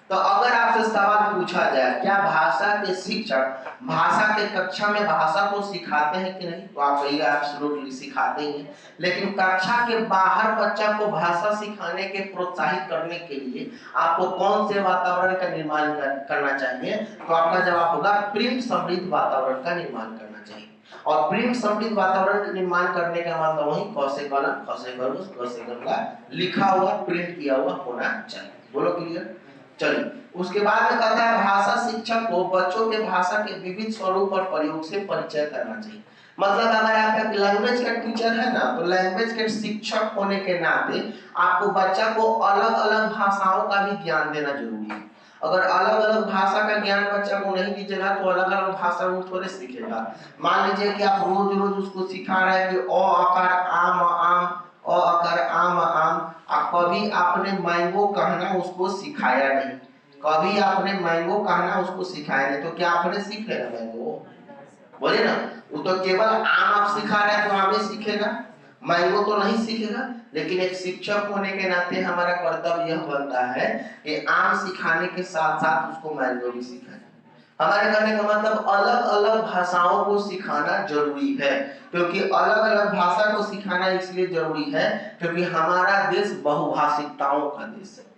तो अगर आपसे सवाल पूछा जाए क्या भाषा के शिक्षक भाषा के कक्षा में भाषा को सिखाते हैं कि नहीं, तो आप कहिएगा एब्सोल्युटली सिखाते हैं। लेकिन कक्षा के बाहर बच्चा को भाषा सिखाने के प्रोत्साहित करने के लिए आपको कौन से वातावरण का निर्माण करना चाहिए? तो आपका जवाब होगा प्रिंट समृद्ध वातावरण का निर्माण करना चाहिए। और प्रिंट समृद्ध वातावरण का निर्माण करने का मतलब वही क से कलम, ख से खरगोश, ग से गमला लिखा हुआ, प्रिंट किया हुआ होना चाहिए। बोलो क्लियर? चलिए, उसके बाद में कहता है भाषा शिक्षक को बच्चों के भाषा के विविध स्वरूप और प्रयोग से परिचय करना चाहिए। मतलब अगर आप एक लैंग्वेज का टीचर है ना, तो लैंग्वेज के शिक्षक होने के नाते आपको बच्चा को अलग अलग भाषाओं का भी ज्ञान देना जरूरी है। अगर अलग अलग भाषा का ज्ञान बच्चा को नहीं दीजिएगा तो अलग अलग भाषा वो थोड़े सीखेगा। मान लीजिए कि आप रोज रोज उसको सिखा रहे हैं कि अ आकार आम आम, अ आकार आम आम, कभी आपने मैंगो कहना उसको सिखाया नहीं, कभी आपने मैंगो कहना उसको सिखाया नहीं, तो क्या आपने सीख लेगा मैंगो? बोले ना, वो तो केवल आम आप सिखा रहे हैं तो आम ही सीखेगा, मैंगो तो नहीं सीखेगा। लेकिन एक शिक्षक होने के नाते हमारा कर्तव्य यह बनता है कि आम सिखाने के साथ साथ उसको मैंगो भी सिखाएं। हमारे कहने का मतलब अलग अलग भाषाओं को सिखाना जरूरी है, क्योंकि अलग अलग भाषा को सिखाना इसलिए जरूरी है क्योंकि हमारा देश बहुभाषिकताओं का देश है।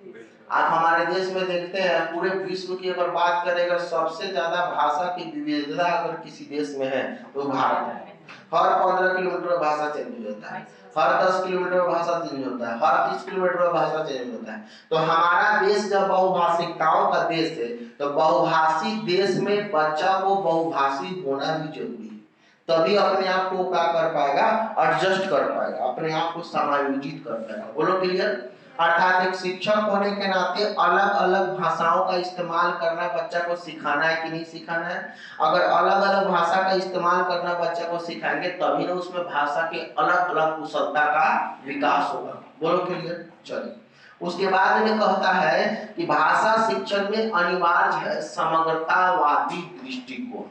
आप हमारे देश में देखते हैं, पूरे विश्व की अगर बात करें, अगर सबसे ज्यादा भाषा की विविधता अगर किसी देश में है तो भारत है। हर 15 किलोमीटर भाषा चेंज हो जाता है, हर 10 किलोमीटर भाषा चेंज होता है, हर 30 किलोमीटर भाषा चेंज होता है। तो हमारा देश जब बहुभाषिकताओं का देश है, तो बहुभाषी देश में बच्चा को बहुभाषी होना भी जरूरी है, तभी अपने आप को क्या कर पाएगा? एडजस्ट कर पाएगा, अपने आप को समायोजित कर पाएगा। बोलो क्लियर? अर्थात एक शिक्षक होने के नाते अलग अलग भाषाओं का इस्तेमाल करना बच्चा को सिखाना है कि नहीं सिखाना है? अगर अलग अलग भाषा का इस्तेमाल करना बच्चा को सिखाएंगे तभी ना उसमें भाषा के अलग अलग कुशलता का विकास होगा। बोलो क्लियर? चलिए, उसके बाद में कहता है कि भाषा शिक्षण में अनिवार्य है समग्रतावादी दृष्टिकोण।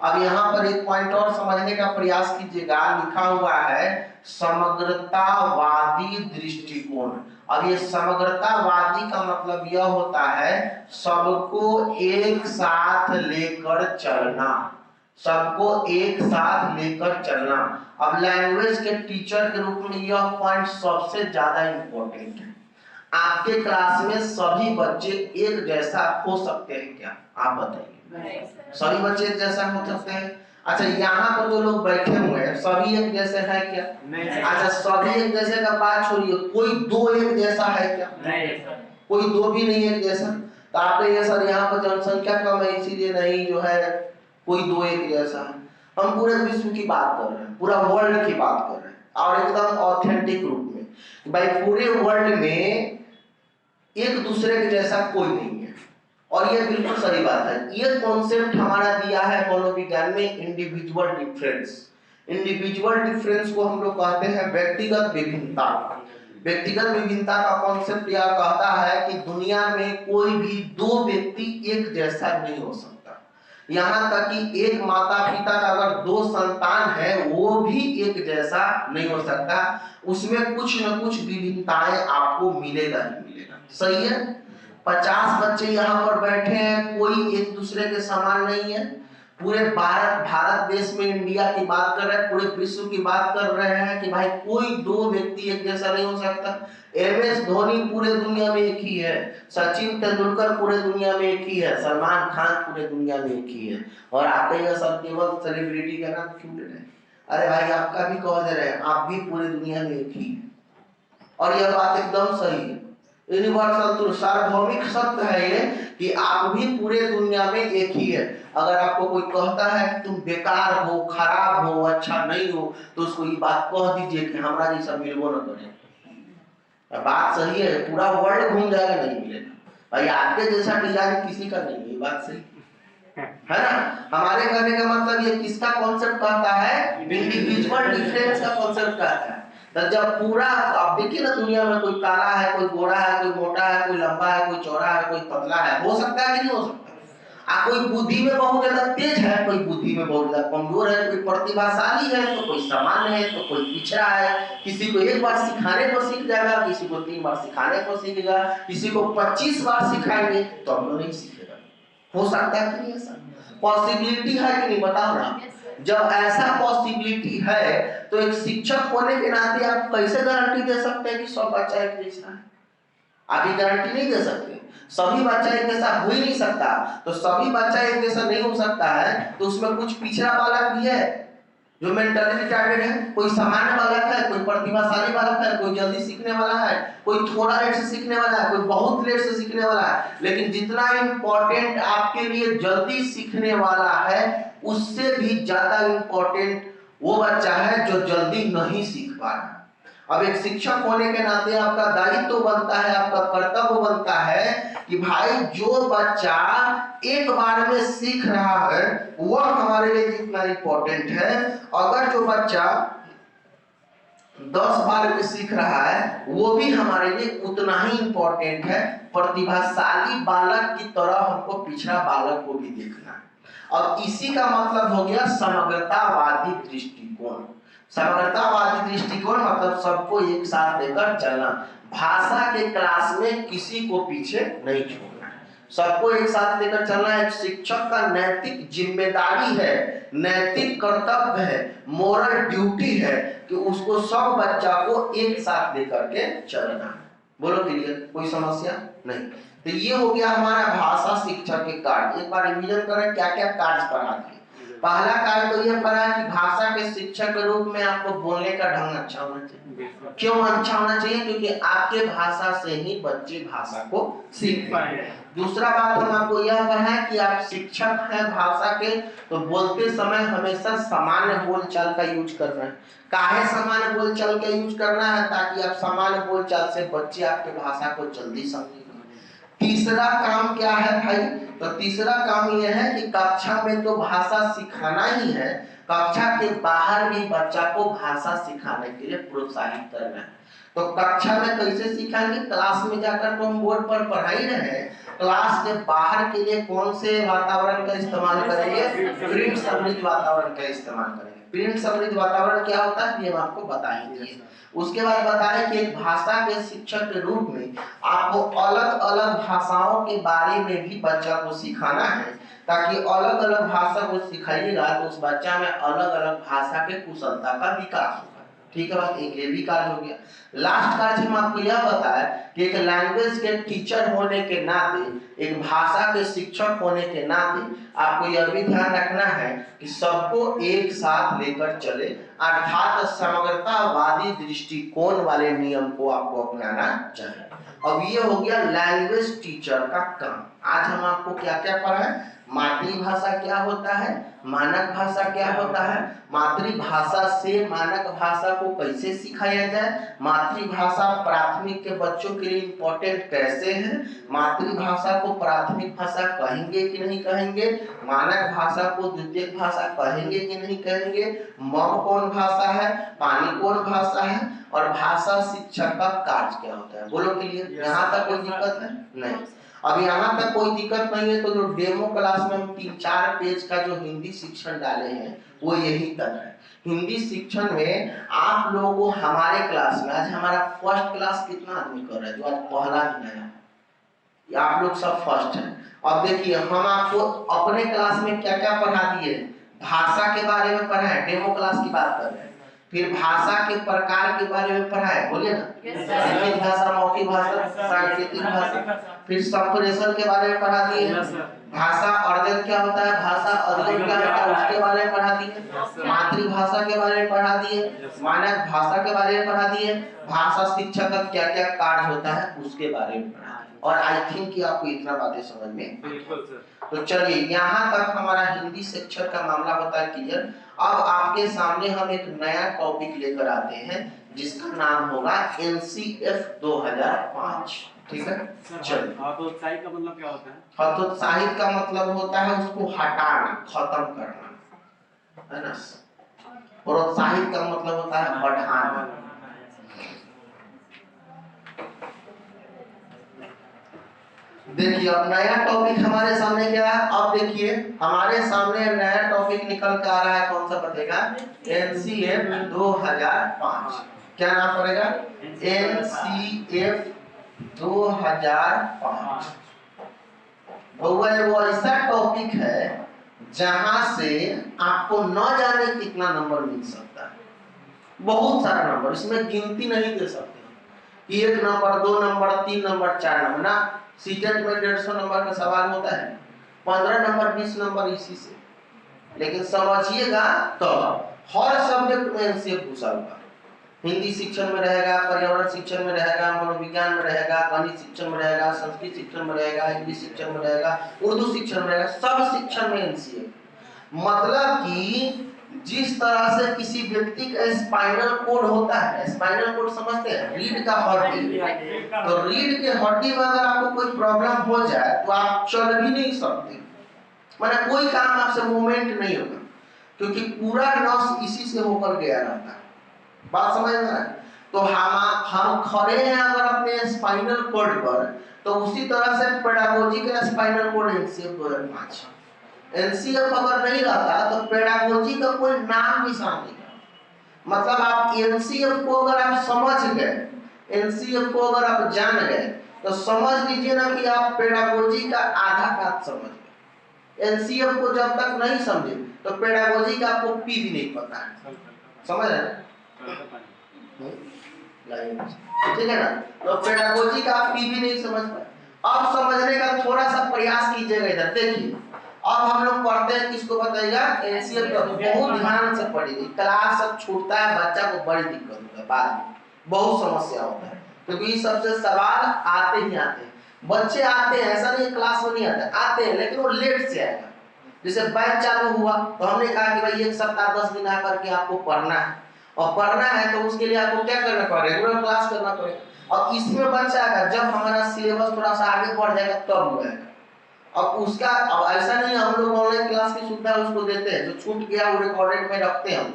अब यहाँ पर एक पॉइंट और समझने का प्रयास कीजिएगा, लिखा हुआ है समग्रतावादी दृष्टिकोण। अब ये समग्रतावादी का मतलब यह होता है सबको एक साथ लेकर चलना, सबको एक साथ लेकर चलना। अब लैंग्वेज के टीचर के रूप में यह पॉइंट सबसे ज्यादा इंपॉर्टेंट है। आपके क्लास में सभी बच्चे एक जैसा हो सकते हैं क्या? आप बताइए। सभी बच्चे एक जैसा हो सकते हैं? अच्छा, यहाँ पर जो लोग बैठे हुए हैं सभी एक जैसे है क्या? नहीं। अच्छा, सभी एक जैसे का बात छोड़िए, कोई दो एक जैसा है क्या? नहीं। कोई दो भी नहीं एक जैसा। तो आप ये सर यहाँ पर जनसंख्या कम है इसीलिए नहीं जो है कोई दो एक जैसा है। हम पूरे विश्व की बात कर रहे हैं, पूरा वर्ल्ड की बात कर रहे हैं, और एकदम ऑथेंटिक रूप में। भाई पूरे वर्ल्ड में एक दूसरे के जैसा कोई नहीं है, और ये बिल्कुल सही बात है। ये कॉन्सेप्ट हमारा दिया है मनोविज्ञान में इंडिविजुअल डिफरेंस। इंडिविजुअल डिफरेंस को हम लोग कहते हैं व्यक्तिगत विभिन्नता। व्यक्तिगत विभिन्नता का कॉन्सेप्ट यह कहता है कि दुनिया में कोई भी दो व्यक्ति एक जैसा नहीं हो सकता। यहाँ तक कि एक माता पिता का अगर दो संतान है वो भी एक जैसा नहीं हो सकता, उसमें कुछ न कुछ विभिन्नताएं आपको मिलेगा ही मिलेगा। सही है? 50 बच्चे यहाँ पर बैठे हैं, कोई एक दूसरे के समान नहीं है। पूरे भारत देश में इंडिया की बात कर रहे हैं, पूरे विश्व की बात कर रहे हैं कि भाई कोई दो व्यक्ति एक जैसा नहीं हो सकता। MS धोनी पूरे दुनिया में एक ही है, सचिन तेंदुलकर पूरे दुनिया में एक ही है, सलमान खान पूरे दुनिया में एक ही है, और आप कहिएगा सब केवल सेलिब्रिटी का नाम क्यों ले रहे हैं? अरे भाई आपका भी कह दे रहे हैं, आप भी पूरे दुनिया में एक ही है, और यह बात एकदम सही है। यूनिवर्सल ट्रूथ, सार्वभौमिक सत्य है ये कि आप भी पूरे दुनिया में एक ही है। अगर आपको कोई कहता है कि तुम बेकार हो, खराब हो, अच्छा नहीं हो, तो उसको ये बात कह दीजिए कि हमारा जैसा मिलबो न करे। बात सही है, पूरा वर्ल्ड घूम जाएगा नहीं मिलेगा भाई, आपके जैसा डिजाइन किसी का नहीं है, ये बात सही है ना। हमारे कहने का मतलब ये किसका कॉन्सेप्ट कहता है? इंडिविजुअल डिफरेंस का कॉन्सेप्ट कहता है। तो जब पूरा आप देखिए ना, दुनिया में कोई काला है, कोई गोरा है, कोई मोटा है, कोई लंबा है, कोई चौड़ा है, कोई पतला है, हो सकता है कि नहीं हो सकता? कोई बुद्धि में बहुत ज्यादा तेज है, कोई बुद्धि में बहुत ज्यादा कमजोर है, कोई प्रतिभाशाली है, तो कोई सामान्य है, तो कोई पिछड़ा है। किसी को एक बार सिखाने को सीख जाएगा, किसी को 3 बार सिखाने को सीखेगा, किसी को 25 बार सिखाएंगे तो हम नहीं सीखेगा। हो सकता है कि नहीं? ऐसा पॉसिबिलिटी है कि नहीं, बताओ ना। जब ऐसा पॉसिबिलिटी है तो एक शिक्षक होने के नाते आप कैसे गारंटी दे सकते हैं कि सब बच्चा एक जैसा है? आप ये गारंटी नहीं दे सकते। सभी बच्चा एक जैसा हो ही नहीं सकता, तो सभी बच्चा एक जैसा नहीं हो सकता है, तो उसमें कुछ पिछड़ा बालक भी है जो मेंटली रिटार्डेड है, कोई सामान्य बालक है, कोई प्रतिभाशाली बालक है, कोई जल्दी सीखने वाला है, कोई थोड़ा लेट से सीखने वाला है, कोई बहुत लेट से सीखने वाला है। लेकिन जितना इंपॉर्टेंट आपके लिए जल्दी सीखने वाला है, उससे भी ज्यादा इंपॉर्टेंट वो बच्चा है जो जल्दी नहीं सीख पा रहा। अब एक शिक्षक होने के नाते आपका दायित्व बनता है, आपका कर्तव्य बनता है कि भाई जो बच्चा एक बार में सीख रहा है वह हमारे लिए जितना इंपॉर्टेंट है, अगर जो बच्चा 10 बार में सीख रहा है वो भी हमारे लिए उतना ही इंपॉर्टेंट है। प्रतिभाशाली बालक की तरह हमको पिछड़ा बालक को भी देखना है। अब इसी का मतलब हो गया समग्रतावादी दृष्टिकोण। समग्रतावादी दृष्टिकोण मतलब सबको एक साथ लेकर चलना। भाषा के क्लास में किसी को पीछे नहीं छोड़ना, सबको एक साथ लेकर चलना एक शिक्षक का नैतिक जिम्मेदारी है, नैतिक कर्तव्य है, मोरल ड्यूटी है कि उसको सब बच्चा को एक साथ लेकर के चलना है। बोलो क्लियर? कोई समस्या नहीं। तो ये हो गया हमारा भाषा शिक्षक के कार्य। एक बार रिवीजन करें क्या क्या कार्य पढ़ा दिए। पहला कार्य तो यह पढ़ा कि भाषा के शिक्षक के रूप में आपको बोलने का ढंग अच्छा होना चाहिए। क्यों अच्छा होना चाहिए? क्योंकि आपके भाषा से ही बच्चे भाषा को सीख पाएंगे। दूसरा बात हम आपको यह पढ़ा कि आप शिक्षक हैं भाषा के, तो बोलते समय हमेशा सामान्य बोलचाल का यूज करना है। काहे सामान्य बोलचाल का यूज करना है? ताकि आप सामान्य बोलचाल से बच्चे आपके भाषा को जल्दी समझें। तीसरा काम क्या है भाई? तो तीसरा काम यह है कि कक्षा में तो भाषा सिखाना ही है, कक्षा के बाहर भी बच्चा को भाषा सिखाने के लिए प्रोत्साहित करना है। तो कक्षा में कैसे सिखाएंगे? क्लास में जाकर तो हम बोर्ड पर पढ़ा ही रहे हैं, क्लास के बाहर के लिए कौन से वातावरण का इस्तेमाल करेंगे? प्रिंट समृद्ध वातावरण का इस्तेमाल करेंगे। प्रिंट समृद्ध वातावरण क्या होता है ये हम आपको बताएंगे। उसके बाद बताएं कि एक भाषा के शिक्षक के रूप में आपको अलग अलग भाषाओं के बारे में भी बच्चा को सिखाना है, ताकि अलग अलग भाषा को सिखाइएगा तो उस बच्चा में अलग अलग भाषा के कुशलता का विकास होगा। ठीक है बात? एक ये भी कार्य हो गया। लास्ट कार्य हम आपको यह बताया कि एक लैंग्वेज के टीचर होने के नाते, एक भाषा के शिक्षक होने के नाते आपको यह भी ध्यान रखना है कि सबको एक साथ लेकर चले, अर्थात समग्रतावादी दृष्टिकोण वाले नियम को आपको अपनाना चाहिए। अब ये हो गया लैंग्वेज टीचर का काम। आज हम आपको क्या क्या पढ़ा है? मातृभाषा क्या होता है, मानक भाषा क्या होता है, मातृभाषा से मानक भाषा को कैसे सिखाया जाए, मातृभाषा प्राथमिक के बच्चों के लिए इंपॉर्टेंट कैसे है, मातृभाषा को प्राथमिक भाषा कहेंगे कि नहीं कहेंगे, मानक भाषा को द्वितीयक भाषा कहेंगे कि नहीं कहेंगे, मम कौन भाषा है, पानी कौन भाषा है, और भाषा शिक्षक का कार्य क्या होता है। बोलो क्लियर? यहाँ तक कोई दिक्कत है? नहीं। अब यहाँ तक कोई दिक्कत नहीं है तो जो डेमो क्लास में हम 3-4 पेज का जो हिंदी शिक्षण डाले हैं वो यही तक है। हिंदी शिक्षण में आप लोगों को हमारे क्लास में, आज हमारा फर्स्ट क्लास कितना आदमी कर रहा है जो आज पहला दिन आया? आप लोग सब फर्स्ट हैं। अब देखिए हम आपको अपने क्लास में क्या क्या पढ़ा दिए, भाषा के बारे में पढ़ाए, डेमो क्लास की बात कर रहे हैं, फिर भाषा के प्रकार के बारे में पढ़ाए, बोलिए ना, लिखित भाषा, मौखिक भाषा, सांकेतिक भाषा, फिर संप्रेषण के बारे में पढ़ा दिए, भाषा अर्जन क्या होता है, भाषा अधिगम क्या होता है उसके बारे में पढ़ा दिए, मातृभाषा के बारे में पढ़ा दिए, मानक भाषा के बारे में पढ़ा दिए, भाषा शिक्षा का क्या क्या कार्य होता है उसके बारे में पढ़ा दिए। और आई थिंक कि आपको इतना बातें समझ में, बिल्कुल सर। तो चलिए यहाँ तक हमारा हिंदी शिक्षक का मामला होता है क्लियर। अब आपके सामने हम एक नया टॉपिक लेकर आते हैं जिसका नाम होगा एनसीएफ 2005, ठीक है। चलिए हतोत्साहित का मतलब क्या होता है? हतोत्साहित का मतलब होता है उसको हटाना, खत्म करना, है ना। प्रोत्साहित का मतलब होता है बढ़ाना। देखिए अब नया टॉपिक हमारे सामने क्या है, अब देखिए हमारे सामने नया टॉपिक निकल के आ रहा है, कौन सा पड़ेगा, एनसीएफ 2005। क्या नाम पड़ेगा, एनसीएफ 2005। वो ऐसा टॉपिक है जहां से आपको न जाने कितना नंबर मिल सकता है, बहुत सारा नंबर, इसमें गिनती नहीं दे सकते कि 1 नंबर 2 नंबर 3 नंबर 4 नंबर ना। सीटेट में 150 नंबर का सवाल होता है, 15 नंबर 20 नंबर इसी से। लेकिन समझिएगा तो हर सब्जेक्ट में एनसीएफ घुसा हुआ, हिंदी शिक्षण में रहेगा, पर्यावरण शिक्षण में रहेगा, मनोविज्ञान में रहेगा, गणित शिक्षण में रहेगा, संस्कृत शिक्षण में रहेगा, इंग्लिश शिक्षण में रहेगा, उर्दू शिक्षण में रहेगा, सब शिक्षण में एनसीएफ। मतलब कि जिस तरह से किसी व्यक्ति का स्पाइनल कोड होता है, स्पाइनल कोड समझते हैं, रीढ़ का हड्डी, तो रीढ़ के हड्डी में अगर आपको कोई प्रॉब्लम हो जाए तो आप चल भी नहीं सकते, माने कोई काम आपसे मूवमेंट नहीं होगा, क्योंकि पूरा नस इसी से होकर गया रहता है। बात समझ में आ रहा है? तो हम खड़े हैं अगर अपने स्पाइनल कोड पर, तो उसी तरह से पेडागोजी का स्पाइनल कोड एनसीएफ 2005। एनसीएफ अगर नहीं रहता तो पेडागोजी का कोई नाम निशान नहीं था। मतलब आप एनसीएफ को अगर आप समझ गए, एनसीएफ को अगर आप जान गए, तो समझ लीजिए ना कि आप पेडागोजी का आधा काज समझ गए। एनसीएफ को जब तक नहीं समझे तो पेडागोजी का आपको पी भी नहीं पता है, समझ रहे हैं? ठीक है ना, तो पेडागोजी का आप पी भी नहीं समझ पाए। अब समझने का थोड़ा सा प्रयास कीजिएगा। इधर देखिए, अब हम लोग पढ़ते हैं, किसको बताइएगा, एनसीएफ को बहुत ध्यान से पढ़िए। क्लास सब छूटता है, बच्चा को बड़ी दिक्कत होता है, बाद में बहुत समस्या होता है, क्योंकि सबसे सवाल आते ही आते हैं। बच्चे आते हैं, ऐसा नहीं क्लास में नहीं आते हैं, लेकिन वो लेट से आएगा। जैसे बैच चालू हुआ तो हमने कहा कि भाई 1 सप्ताह 10 दिन आकर के आपको पढ़ना है, और पढ़ना है तो उसके लिए आपको क्या करना पड़ेगा, रेगुलर क्लास करना पड़ेगा। और इसमें बच्चा आएगा जब हमारा सिलेबस थोड़ा सा आगे बढ़ जाएगा तब होगा। अब उसका, अब ऐसा नहीं हम लोग ऑनलाइन क्लास की सुविधा उसको देते हैं, जो छूट गया वो रिकॉर्डेड में रखते हैं हम,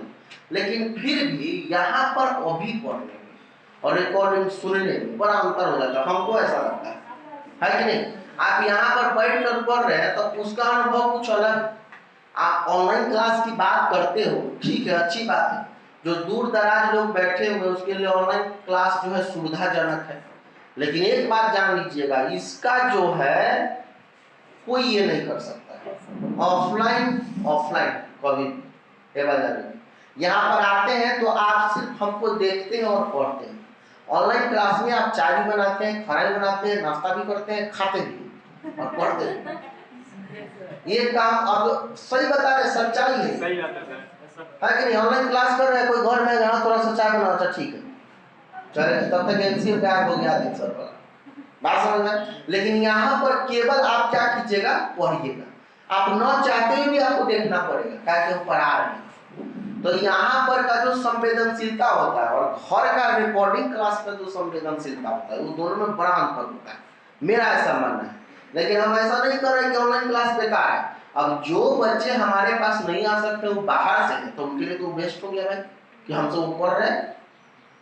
लेकिन फिर भी यहाँ पर अभी पढ़ने में और रिकॉर्डिंग सुनने में बड़ा अंतर हो जाता है, हमको ऐसा लगता है कि नहीं। आप यहाँ पर बैठ कर पढ़ रहे हैं तो उसका अनुभव कुछ अलग। आप ऑनलाइन क्लास की बात करते हो, ठीक है, अच्छी बात है, जो दूर दराज लोग बैठे हुए उसके लिए ऑनलाइन क्लास जो है सुविधाजनक है। लेकिन एक बात जान लीजिएगा, इसका जो है कोई ये नहीं कर सकता। ऑफलाइन कभी यहाँ पर आते हैं तो आप सिर्फ हमको देखते हैं और पढ़ते हैं। ऑनलाइन क्लास में आप चाय भी बनाते हैं, खाना भी बनाते हैं, नाश्ता भी करते हैं, खाते भी और पढ़ते हैं। ये काम अब सही बता रहे, सच्चाई है, सही बात है कि नहीं। ऑनलाइन क्लास कर रहे हैं, कोई घर में जहाँ थोड़ा सा चाय बना, अच्छा ठीक है, चले, तब तक एनसीएफ गायब हो गया दिन सर, बात समझ में। लेकिन यहाँ पर केवल आप क्या कीजिएगा, पढ़िएगा। आप न चाहते हुए भी आपको देखना पड़ेगा, क्या वो पढ़ा रहे हैं। तो यहाँ पर का जो संवेदनशीलता होता है और घर का रिकॉर्डिंग क्लास का जो संवेदनशीलता होता है, वो दोनों में बड़ा अंतर होता है, मेरा ऐसा मानना है। लेकिन हम ऐसा नहीं कर रहे कि ऑनलाइन क्लास बेकार है। अब जो बच्चे हमारे पास नहीं आ सकते वो बाहर से हैं, तो उनके लिए तो बेस्ट हो गया भाई कि हमसे वो पढ़ रहे हैं।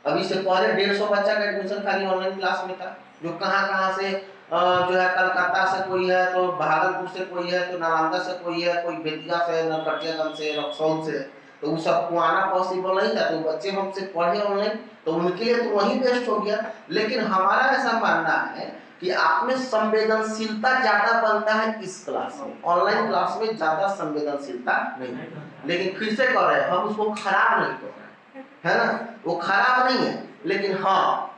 अभी से पहले 150 बच्चा का एडमिशन खाली ऑनलाइन क्लास में था, जो कहाँ से जो है, कलकत्ता से कोई है, तो भागलपुर से कोई है, तो नालंदा से कोई है, कोई बेतिया से, नरकटियागंज से, रक्सौल से, तो वो सबको आना पॉसिबल नहीं था। तो बच्चे हमसे पढ़े ऑनलाइन, तो उनके लिए तो वही बेस्ट हो गया। लेकिन हमारा ऐसा मानना है कि आप में संवेदनशीलता ज्यादा बनता है इस क्लास में, ऑनलाइन क्लास में ज्यादा संवेदनशीलता नहीं है। लेकिन फिर से कह रहे हैं, हम उसको खराब नहीं कर रहे हैं, है ना, वो खराब नहीं है। लेकिन हाँ,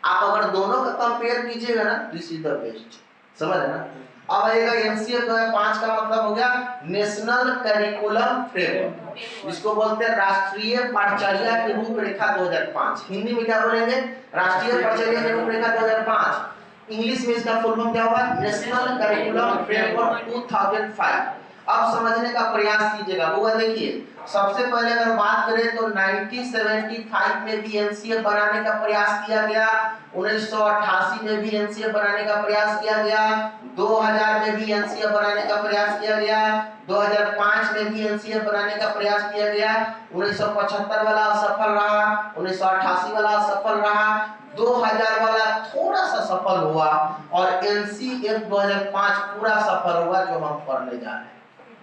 आप अगर दोनों का कंपेयर कीजिएगा ना, दिस इज द बेस्ट, समझ रहे ना। अब आएगा एनसीए 2005 का मतलब हो गया नेशनल करिकुलम फ्रेमवर्क, जिसको बोलते हैं राष्ट्रीय पाठ्यचर्या की रूपरेखा 2005। हिंदी में क्या बोलेंगे? राष्ट्रीय पाठ्यचर्या की रूपरेखा 2005। इंग्लिश में इसका फुल फॉर्म क्या होगा? National curriculum framework 2005। अब समझने का प्रयास कीजिएगा। वो देखिए, सबसे पहले अगर बात करें तो 1975 में भी एनसीए बनाने का प्रयास किया गया, 1988 में भी एनसीए बनाने का प्रयास किया गया, 2000 में भी एनसीए बनाने का प्रयास किया गया, 2005 में भी एनसीए बनाने का प्रयास किया गया, 1975 वाला असफल रहा, 1988 वाला असफल रहा, 2000 वाला थोड़ा सा सफल हुआ और एनसीएफ 2005 पूरा सफल हुआ जो हम पढ़ने जा रहे हैं।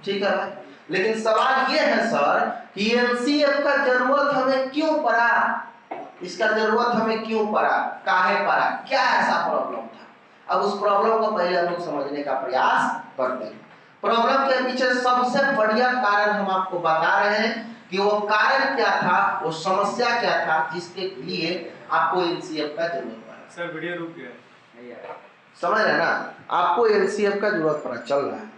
ठीक है भाई, लेकिन सवाल ये है सर कि एनसीएफ का जरूरत हमें क्यों पड़ा? इसका जरूरत हमें क्यों पड़ा, काहे पड़ा, क्या ऐसा प्रॉब्लम था? अब उस प्रॉब्लम को पहले हम लोग समझने का प्रयास करते हैं। प्रॉब्लम के पीछे सबसे बढ़िया कारण हम आपको बता रहे हैं कि वो कारण क्या था, वो समस्या क्या था जिसके लिए आपको एनसीएफ का जरूरत पड़ा। सर वीडियो रुक गया, समझ रहे ना, आपको एनसीएफ का जरूरत पड़ा, चल रहा है।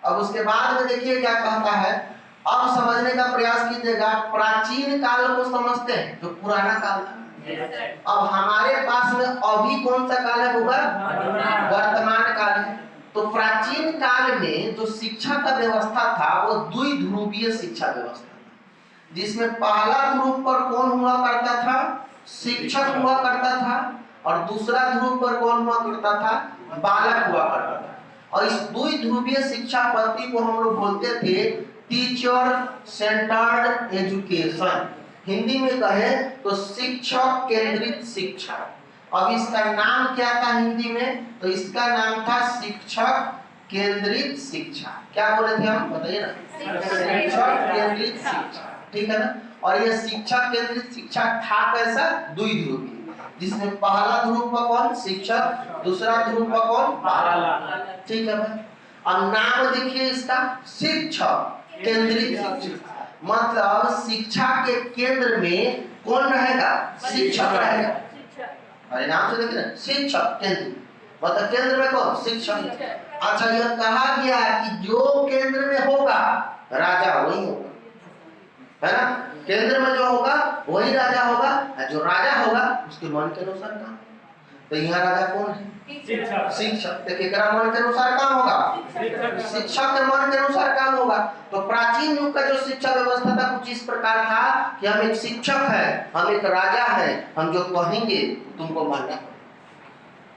अब उसके बाद में देखिए क्या कहता है, अब समझने का प्रयास कीजिएगा। प्राचीन काल को समझते हैं, जो पुराना काल था। अब हमारे पास में अभी कौन सा काल है होगा? वर्तमान काल है। तो प्राचीन काल में जो शिक्षा का व्यवस्था था वो द्विध्रुवीय शिक्षा व्यवस्था था, जिसमें पहला ध्रुव पर कौन हुआ करता था? शिक्षक हुआ करता था, और दूसरा ध्रुव पर कौन हुआ करता था? बालक हुआ करता था। और इस द्विध्रुवीय शिक्षा पद्धति को हम लोग बोलते थे टीचर सेंटर्ड एजुकेशन। हिंदी में कहे तो शिक्षक केंद्रित शिक्षा। अब इसका नाम क्या था हिंदी में? तो इसका नाम था शिक्षक केंद्रित शिक्षा। क्या बोले थे हम, बताइए ना? शिक्षक केंद्रित शिक्षा, ठीक है ना। और यह शिक्षक केंद्रित शिक्षा था कैसा? द्विध्रुवीय, जिसमें पहला ध्रुव पर कौन? शिक्षक, दूसरा ध्रुव पर कौन? बालक। ठीक है भाई। अब नाम देखिए इसका, शिक्षक केंद्रित शिक्षा, मतलब शिक्षा के केंद्र में कौन रहेगा? शिक्षक रहेगा। अरे नाम से देखिए ना, शिक्षक केंद्र, मतलब केंद्र में कौन? शिक्षक। अच्छा, यह कहा गया कि जो केंद्र में होगा राजा वही होगा, है ना। केंद्र में जो होगा वही राजा होगा, जो राजा होगा उसके मन के अनुसार काम। तो यहाँ राजा कौन है? शिक्षक। तो केकरा मन के अनुसार काम होगा? शिक्षक के मन के अनुसार काम होगा। तो प्राचीन युग का जो शिक्षा व्यवस्था था कुछ इस प्रकार था कि हम एक शिक्षक है, हम एक राजा है, हम जो कहेंगे तुमको मानना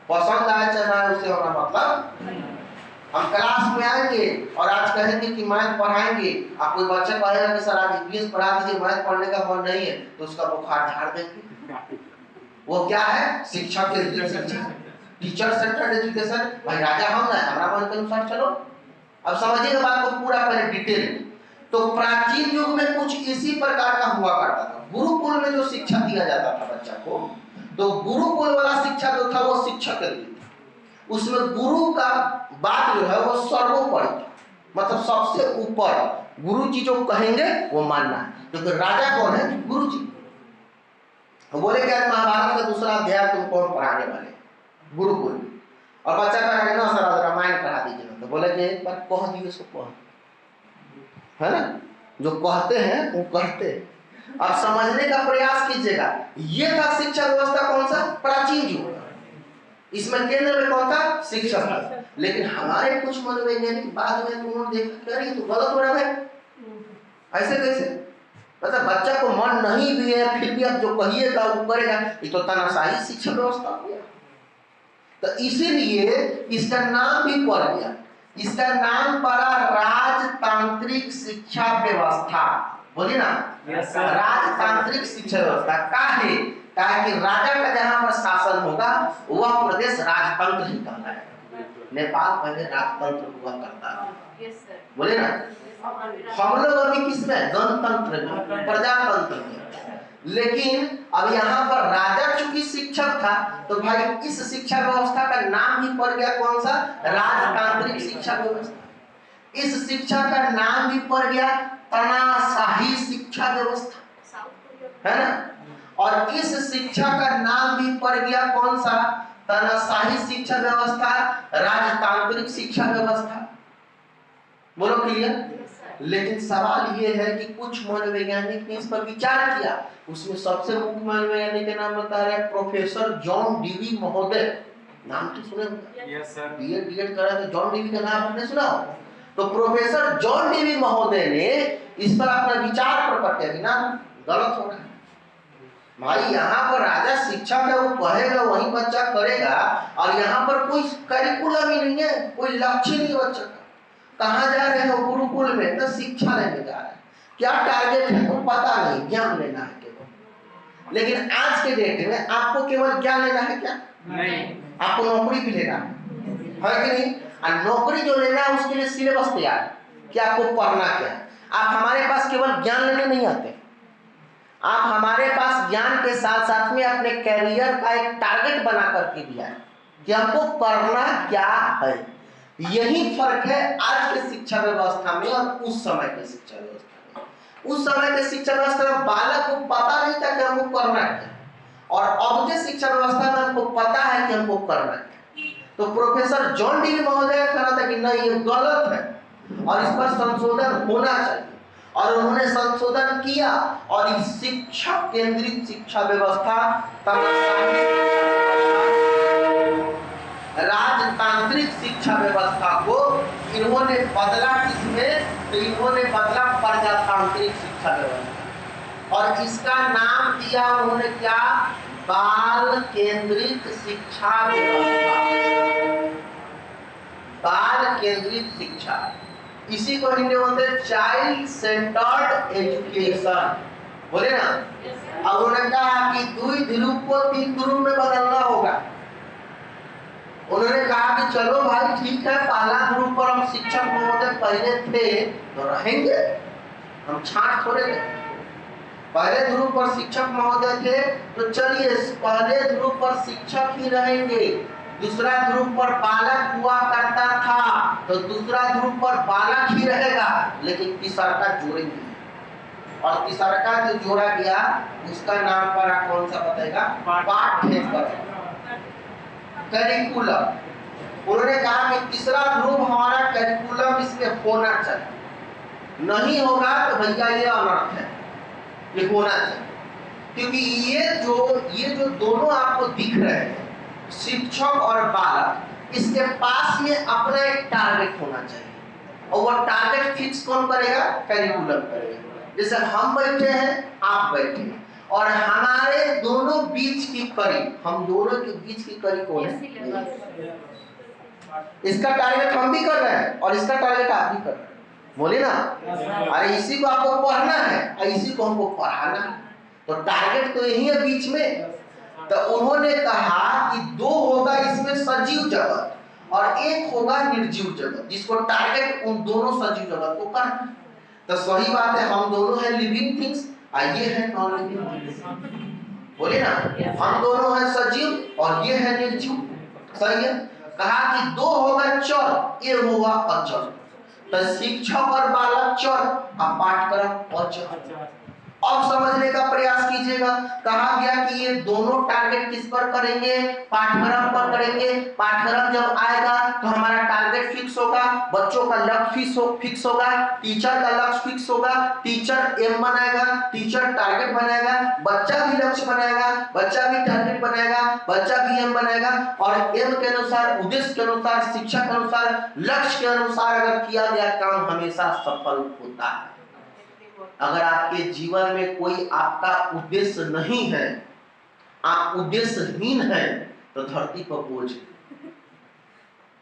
पसंद आए चाहे ना, उससे हमारा मतलब। हम क्लास में आएंगे और आज कहेंगे कि मैथ पढ़ाएंगे, आप कोई बच्चा कहेगा कि सर आज इंग्लिश पढ़ा दीजिए, मैथ पढ़ने का मन नहीं है, तो उसका बुखार झाड़ देंगे। वो क्या है? शिक्षक केंद्रित शिक्षा, टीचर सेंटर्ड एजुकेशन। भाई राजा हम ना, हमारा मन के अनुसार चलो। अब समझिएगा बात को पूरा पहले डिटेल। तो प्राचीन युग में कुछ इसी प्रकार का हुआ करता था। गुरुकुल में जो शिक्षा दिया जाता था बच्चा को, तो गुरुकुल वाला शिक्षा जो था वो शिक्षक केंद्रित, उसमें गुरु का बात जो है वो सर्वोपरि, मतलब सबसे ऊपर गुरु जी जो कहेंगे वो मानना है। क्योंकि राजा कौन है? गुरु जी। बोले क्या महाभारत का दूसरा अध्याय तुम कौन पढ़ाने वाले? गुरुकुल। और बच्चा कह रहा है ना सर आज रामायण पढ़ा दीजिए, तो बोले कि एक बार कह दिए उसको, कह, है ना, जो कहते हैं वो कहते हैं। अब समझने का प्रयास कीजिएगा, ये था शिक्षा व्यवस्था कौन सा? प्राचीन युग। इसमें केंद्र में कौन था? शिक्षक। लेकिन हमारे कुछ मनोवैज्ञानिक बाद में उन्होंने देखा कि अरे तो गलत हो रहा है, ऐसे कैसे? मतलब बच्चा को मन नहीं भी है फिर भी आप जो कहिएगा वो करेगा, ये तो तानाशाही शिक्षा व्यवस्था हो गया। तो इसीलिए इसका नाम भी पड़ गया, इसका नाम पड़ा राजतांत्रिक शिक्षा व्यवस्था। बोलिए ना, राजतांत्रिक शिक्षा व्यवस्था। काहे? ताकि राजा का जहां पर शासन होगा वह प्रदेश राजतंत्र ही कहलाएगा। नेपाल पहले राजतंत्र हुआ करता है, बोले ना। हम लोग अभी किसमें? गणतंत्र में, प्रजातंत्र में। लेकिन अब यहाँ पर राजा चूंकि शिक्षक था तो भाई इस शिक्षा व्यवस्था का नाम ही पड़ गया कौन सा? राजतांत्रिक शिक्षा व्यवस्था। इस शिक्षा का नाम भी पड़ गया तानाशाही शिक्षा व्यवस्था, है ना। और इस शिक्षा का नाम भी पड़ गया कौन सा? तानाशाही शिक्षा व्यवस्था, राजतांत्रिक शिक्षा व्यवस्था। बोलो क्लियर? लेकिन सवाल ये है कि कुछ मनोवैज्ञानिक ने इस पर विचार किया। उसमें सबसे मुख्य मनोवैज्ञानिक का नाम बता रहे हैं प्रोफेसर जॉन डीवी महोदय। नाम तो सुने होंगे, यस सर। बीएड करा तो जॉन डीवी का नाम आपने सुना हो। तो प्रोफेसर जॉन डीवी महोदय ने इस पर अपना विचार प्रकट किया कि ना गलत हो रहा है भाई। यहाँ पर राजा शिक्षक है, वो पढ़ेगा वही बच्चा करेगा, और यहाँ पर कोई करिकुलम ही नहीं है, कोई लक्ष्य नहीं बच्चा का। कहाँ जा रहे हो? गुरुकुल में, तो शिक्षा लेने जा रहे हैं। क्या टारगेट है तो पता नहीं, ज्ञान लेना है केवल। लेकिन आज के डेट में आपको केवल ज्ञान लेना है क्या? नहीं, आपको नौकरी भी लेना है कि नहीं? और नौकरी जो लेना है उसके लिए सिलेबस तैयार है कि आपको पढ़ना क्या है। आप हमारे पास केवल ज्ञान लेने नहीं आते, आप हमारे पास ज्ञान के साथ साथ में अपने कैरियर का एक टारगेट बना करके दिया है कि हमको करना क्या है। यही फर्क है आज के शिक्षा व्यवस्था में और उस समय के शिक्षा व्यवस्था में। उस समय के शिक्षा व्यवस्था में बालक को पता नहीं था कि हमको करना क्या, और अब के शिक्षा व्यवस्था में हमको पता है कि हमको करना क्या। तो प्रोफेसर जॉन डीवी महोदय का कहना था कि नहीं ये गलत है और इस पर संशोधन होना चाहिए, और उन्होंने संशोधन किया और इस शिक्षक केंद्रित शिक्षा व्यवस्था, राजतांत्रिक शिक्षा व्यवस्था को इन्होंने बदला। किसमें? तो इन्होंने बदला प्रजातांत्रिक शिक्षा व्यवस्था, और इसका नाम दिया उन्होंने क्या? बाल केंद्रित शिक्षा व्यवस्था। बाल केंद्रित शिक्षा, इसी को हिंदी में बोलते हैं चाइल्ड सेंटर्ड एजुकेशन। बोले ना। अब उन्होंने कहा कि द्वि ध्रुव को तीन ध्रुव में बदलना होगा। उन्होंने कहा कि चलो भाई ठीक है, पहला ध्रुव पर हम शिक्षक महोदय पहले थे तो रहेंगे, हम छाट थोड़े थे। पहले ध्रुव पर शिक्षक महोदय थे तो चलिए पहले ध्रुव पर शिक्षक ही रहेंगे। दूसरा ध्रुव पर बालक हुआ करता था तो दूसरा ध्रुव पर बालक ही रहेगा, लेकिन तीसरा का जोड़ेंगे। और तीसरा का जो जोड़ा गया उसका नाम पड़ा कौन सा बताएगा? पाठ्यक्रम, करिकुलम। उन्होंने कहा कि तीसरा ध्रुव हमारा करिकुलम इसमें होना चाहिए, नहीं होगा तो भैया ये अनर्थ है, ये होना चाहिए। क्योंकि ये जो दोनों आपको दिख रहे हैं शिक्षक और बालक, इसके पास में अपना एक टारगेट होना चाहिए, और वो टारगेट फिक्स कौन करेगा? करिकुलम करेगा। जैसे हम बैठे हैं, आप बैठे हैं, और हमारे दोनों बीच की कड़ी, हम दोनों के बीच की कड़ी कौन है? इसका टारगेट हम भी कर रहे हैं और इसका टारगेट आप भी कर रहे हैं। बोले ना। अरे इसी को आपको पढ़ना है और इसी को हमको पढ़ाना है, तो टारगेट तो यही है बीच में। तो उन्होंने कहा कि दो होगा इसमें सजीव जगत और एक होगा निर्जीव जगत, जिसको टारगेट उन दोनों सजीव जगत को करना। तो सही बात है, हम दोनों हैं लिविंग थिंग्स और ये है नॉन लिविंग थिंग्स। बोले ना, हम दोनों हैं सजीव और ये है निर्जीव। सही है। कहा कि दो होगा चर, ये होगा अचर। तो शिक्षक और बालक चर और पाठ्यक्रम अचर। अब समझने का प्रयास कीजिएगा। कहा गया कि ये दोनों टारगेट किस पर करेंगे? पाठ्यक्रम पर करेंगे। पाठ्यक्रम जब आएगा तो हमारा टारगेट फिक्स होगा, बच्चों का लक्ष्य फिक्स होगा, टीचर का लक्ष्य फिक्स होगा। टीचर एम बनाएगा, टीचर टारगेट बनाएगा, बच्चा भी लक्ष्य बनाएगा, बच्चा भी टारगेट बनाएगा, बच्चा भी एम बनाएगा। और एम के अनुसार, उद्देश्य के अनुसार, शिक्षा के अनुसार, लक्ष्य के अनुसार अगर किया गया काम हमेशा सफल होता है। अगर आपके जीवन में कोई आपका उद्देश्य नहीं है, आप उद्देश्यहीन हैं, तो धरती पर बोझ है।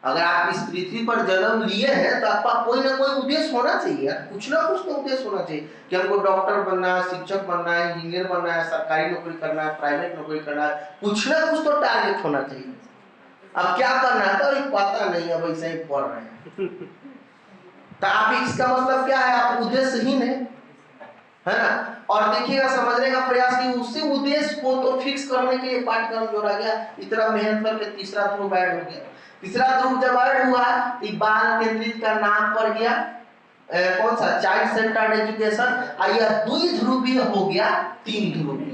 अगर आप इस पृथ्वी पर जन्म लिए हैं तो आपका कोई ना कोई उद्देश्य होना चाहिए, कुछ ना कुछ तो उद्देश्य होना चाहिए कि हमको डॉक्टर बनना है, शिक्षक बनना है, इंजीनियर बनना है, सरकारी नौकरी करना है, प्राइवेट नौकरी करना है, कुछ ना कुछ तो टारगेट होना चाहिए। अब क्या करना है तो पता नहीं, अब ऐसे ही पढ़ रहे हैं। तो आप इसका मतलब क्या है? आप उद्देश्यहीन है ना। और देखिएगा समझने का प्रयास कि उसी उद्देश्य को तो फिक्स करने के लिए पाठ्यक्रम जोड़ा गया। इतना मेहनत करके तीसरा ध्रुव ऐड हो गया। तीसरा ध्रुव जब ऐड हुआ तो बाल केंद्रित का नाम पड़ गया कौन सा, चाइल्ड सेंटर्ड एजुकेशन। यह द्विध्रुवीय हो गया 3 ध्रुवीय।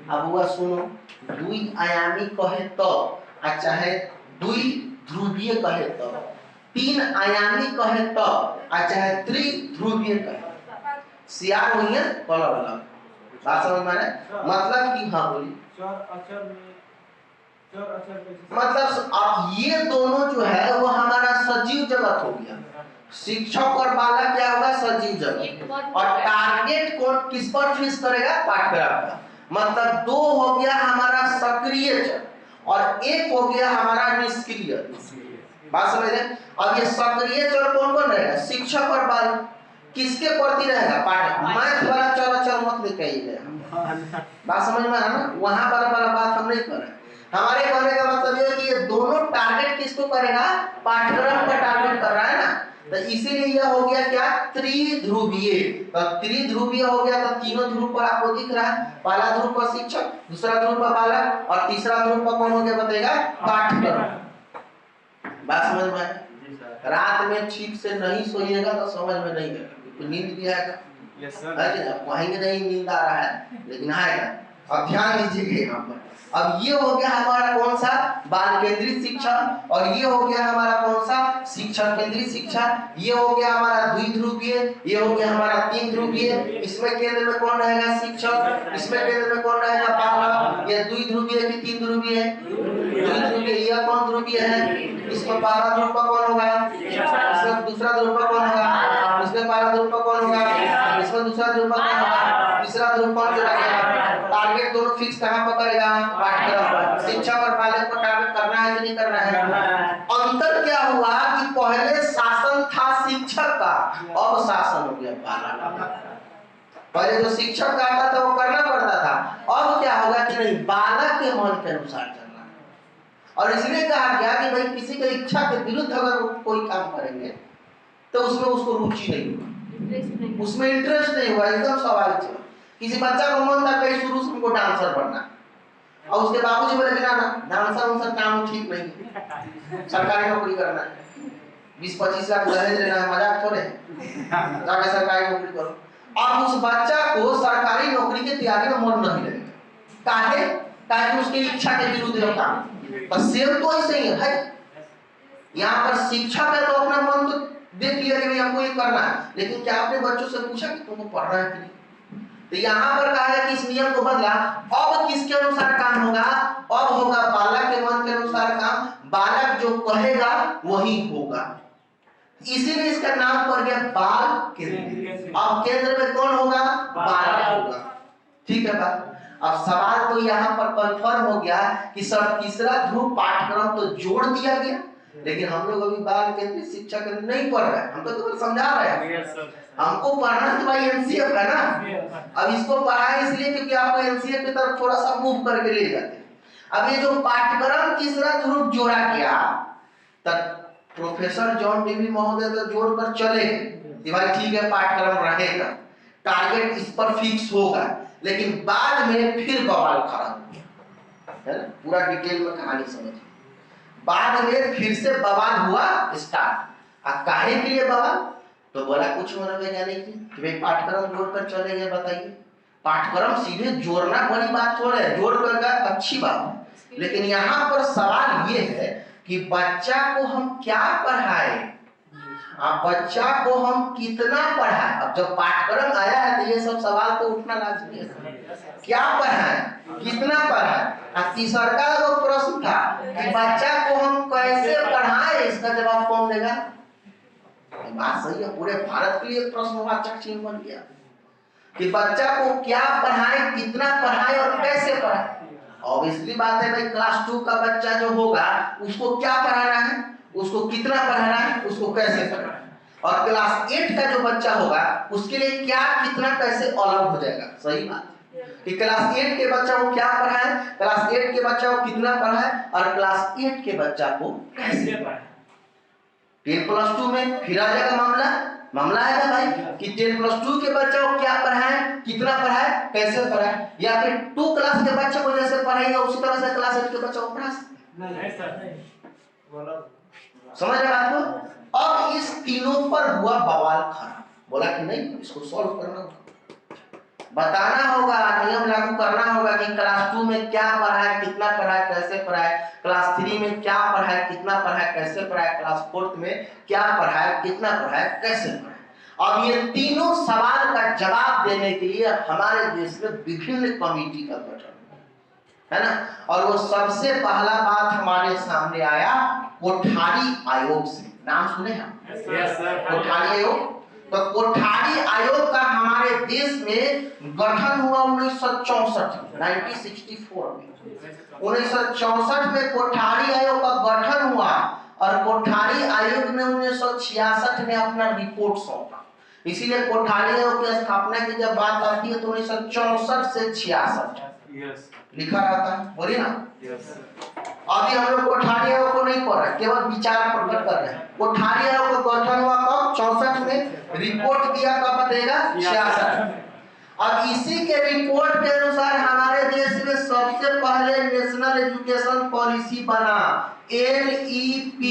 अब हुआ सुनो, द्विआयामी कहे तो चाहे द्विध्रुवीय कहे तो, 3 आयामी कहे तो चाहे त्रिध्रुवीय कहे, सियार हुई है कलर अलग। बात समझ में आए? मतलब कि हाँ बोलिए। मतलब अब ये दोनों जो है वो हमारा सजीव जगत हो गया। शिक्षक और बालक क्या होगा, सजीव जगत। और टारगेट कौन किस पर फिक्स करेगा, पाठ्यक्रम का। मतलब 2 हो गया हमारा सक्रिय चर और 1 हो गया हमारा निष्क्रिय। बात समझ रहे? अब ये सक्रिय चर कौन कौन रहेगा, शिक्षक और बालक। किसके प्रति रहेगा, पाठ मैथ वाला चर मत लेके आइए। बात समझ में आया ना? वहां पर बात हम नहीं कर रहे। हमारे कहने का मतलब ये कि ये दोनों टारगेट किसको करेगा, पाठ्यक्रम का टारगेट कर रहा है ना। तो इसीलिए यह हो गया क्या, त्रिध्रुवीय। तो त्रिध्रुवीय हो गया तो तीनों ध्रुव पर आपको दिख रहा है। पहला ध्रुव पर शिक्षक, दूसरा ध्रुव पर बालक और तीसरा ध्रुव पर कौन हो गया बताएगा, पाठ्यक्रम। बात समझ में आया? रात में ठीक से नहीं सोइएगा तो समझ में नहीं आएगा, तो नींद भी आएगा। Yes sir. कहेंगे नहीं नींद आ रहा है, लेकिन आएगा। अब ध्यान दीजिएगा यहाँ पर। अब ये हो गया हमारा कौन सा, बाल केंद्रित शिक्षा, और ये हो गया हमारा कौन सा, शिक्षक केंद्रित शिक्षा। ये हो गया हमारा द्विध्रुवीय, ये हो गया हमारा 3 ध्रुवीय। इसमें केंद्र में कौन रहेगा, शिक्षक। इसमें केंद्र में कौन रहेगा, बालक। ये द्विध्रुवीय की 3 ध्रुवीय है, द्विध्रुवीय। यह कौन ध्रुवीय है, इसमें पहला ध्रुव पर कौन होगा, इसमें दूसरा ध्रुव पर कौन होगा, इसमें पहला ध्रुव पर कौन होगा, इसमें दूसरा ध्रुव पर कौन होगा, तीसरा ध्रुव कौन जोड़ेगा। टारगेट दोनों फिक्स कहां पर करेगा, पाठ्यक्रम पर। शिक्षक और बालक को टारगेट करना है कि नहीं करना है। अंतर क्या हुआ कि पहले शासन था शिक्षक का, अब शासन हो गया बालक का। पहले जो शिक्षक का आता था वो करना पड़ता था, अब क्या होगा कि नहीं, बालक के मन के अनुसार चलना है। और इसलिए कहा गया कि भाई किसी की इच्छा के विरुद्ध अगर कोई काम करेंगे तो उसमें उसको रुचि नहीं होगी, उसमें इंटरेस्ट नहीं होगा, एकदम स्वाभाविक है। किसी बच्चा को मन था कहीं शुरू से उनको डांसर बनना, और उसके बाबूजी बोले ना ना डांसर उनसर काम ठीक नहीं है, सरकारी नौकरी करना है, 20-25 लाख दहेज लेना है, मजाक थोड़े, जाके सरकारी नौकरी करो। अब उस बच्चा को सरकारी नौकरी की तैयारी में मन नहीं लगेगा, काहे, ताकि उसकी इच्छा के विरुद्ध है काम। बस सेम तो ऐसे ही है भाई। यहाँ पर शिक्षक है तो अपना मन तो देख लिया कि हमको ये करना है, लेकिन क्या आपने बच्चों से पूछा कि तुमको पढ़ना है कि नहीं। तो यहाँ पर कहा है कि इस नियम को बदला, अब किसके अनुसार काम होगा, अब होगा बालक के मन के अनुसार काम, बालक जो कहेगा वही होगा। इसीलिए इसका नाम पड़ गया बाल केंद्र। अब केंद्र में कौन होगा, बालक होगा। ठीक है बात। अब सवाल तो यहाँ पर कंफर्म हो गया कि सर तीसरा ध्रुव पाठ्यक्रम तो जोड़ दिया गया, लेकिन हम लोग अभी बाल केंद्रित शिक्षा केंद्र नहीं पढ़ रहे हैं। हम तो केवल समझा रहे हैं, हमको पढ़ना तो भाई एनसीएफ है ना। अब इसको पढ़ाए इसलिए क्योंकि आपको एनसीएफ की तरफ थोड़ा सा मूव करके ले जाते हैं। अब ये जो पाठ्यक्रम तीसरा ध्रुव जोड़ा गया, तब प्रोफेसर जॉन डीवी महोदय तो जोड़कर चले कि भाई ठीक है पाठ्यक्रम रहेगा, टारगेट इस पर फिक्स होगा, लेकिन बाद में फिर बवाल खड़ा हो गया, है ना। पूरा डिटेल में कहानी समझिए। बाद में फिर से बवाल हुआ स्टार्ट। अब काहे के लिए बवाल, तो बोला कुछ मनोवैज्ञानिक कि भाई पाठ्यक्रम जोड़कर चले गए, बताइए पाठ्यक्रम सीधे जोड़ना बड़ी बात थोड़ी है, जोड़ कर अच्छी बात है, लेकिन यहाँ पर सवाल ये है कि बच्चा को हम क्या पढ़ाए, बच्चा को हम कितना पढ़ाए। अब जब पाठ्यक्रम आया है तो ये सब सवाल तो उठना लाजमी है, क्या पढ़ाए, कितना पढ़ाए। तीसरा जो प्रश्न था कि बच्चा को हम कैसे पढ़ाए, इसका जवाब कौन देगा। बात सही है, पूरे भारत के लिए प्रश्नवाचक चिन्ह बन गया कि बच्चा को क्या पढ़ाए, कितना पढ़ाए और कैसे पढ़ाए। ऑब्वियसली बात है भाई, क्लास 2 का बच्चा जो होगा उसको क्या पढ़ाना है, उसको कितना पढ़ाना है, उसको कैसे पढ़ाना है। और क्लास 8 का जो बच्चा होगा उसके लिए क्या कितना कैसे अलग हो जाएगा। सही बात कि क्लास 8 के बच्चा को क्या पढ़ाए, क्लास 8 के बच्चा को कितना पढ़ाए और क्लास 8 के बच्चा को कैसे पढ़ाए। 10+2 में फिर आ जाएगा मामला आएगा भाई कि 10+2 के बच्चे को क्या पढ़ाएं, कितना पढ़ाएं, कैसे पढ़ाएं, या फिर 2 क्लास के बच्चे को जैसे पढ़ाएंगे उसी तरह से क्लास 8 के बच्चे को पढ़ा सकते। नहीं सर, बोला समझ रहे बात को? अब इस तीनों पर हुआ बवाल खड़ा, बोला कि नहीं इसको सॉल्व करना होगा, बताना होगा, नियम लागू करना होगा कि क्लास 2 में क्या पढ़ाए, कितना पढ़ाए, कैसे पढ़ाए, क्लास 3 में क्या पढ़ाए, कितना पढ़ाए, कैसे पढ़ाए, क्लास 4 में क्या पढ़ाए, कितना पढ़ाए, कैसे पढ़ाए। अब ये तीनों सवाल का जवाब देने के लिए हमारे देश में विभिन्न कमेटी का गठन है ना, और वो सबसे पहला बात हमारे सामने आया कोठारी आयोग से। नाम सुने हम? यस सर, कोठारी आयोग। तो कोठारी आयोग का हमारे देश में गठन हुआ 1964 में 1964 में कोठारी आयोग का गठन हुआ, और कोठारी आयोग ने 1966 में अपना रिपोर्ट सौंपा। इसीलिए कोठारी आयोग की स्थापना की जब बात आती है तो 1964 से 66 यस लिखा रहता है, बोलिए ना। यस अभी हम लोग कोठारी आयोग को नहीं पढ़ रहे, केवल विचार प्रकट कर रहे हैं। कोठारी आयोग का गठन हुआ कब? 64 में। रिपोर्ट दिया कब बताएगा? 66। अब इसी के रिपोर्ट के अनुसार हमारे देश में सबसे पहले नेशनल एजुकेशन पॉलिसी बना, NEP।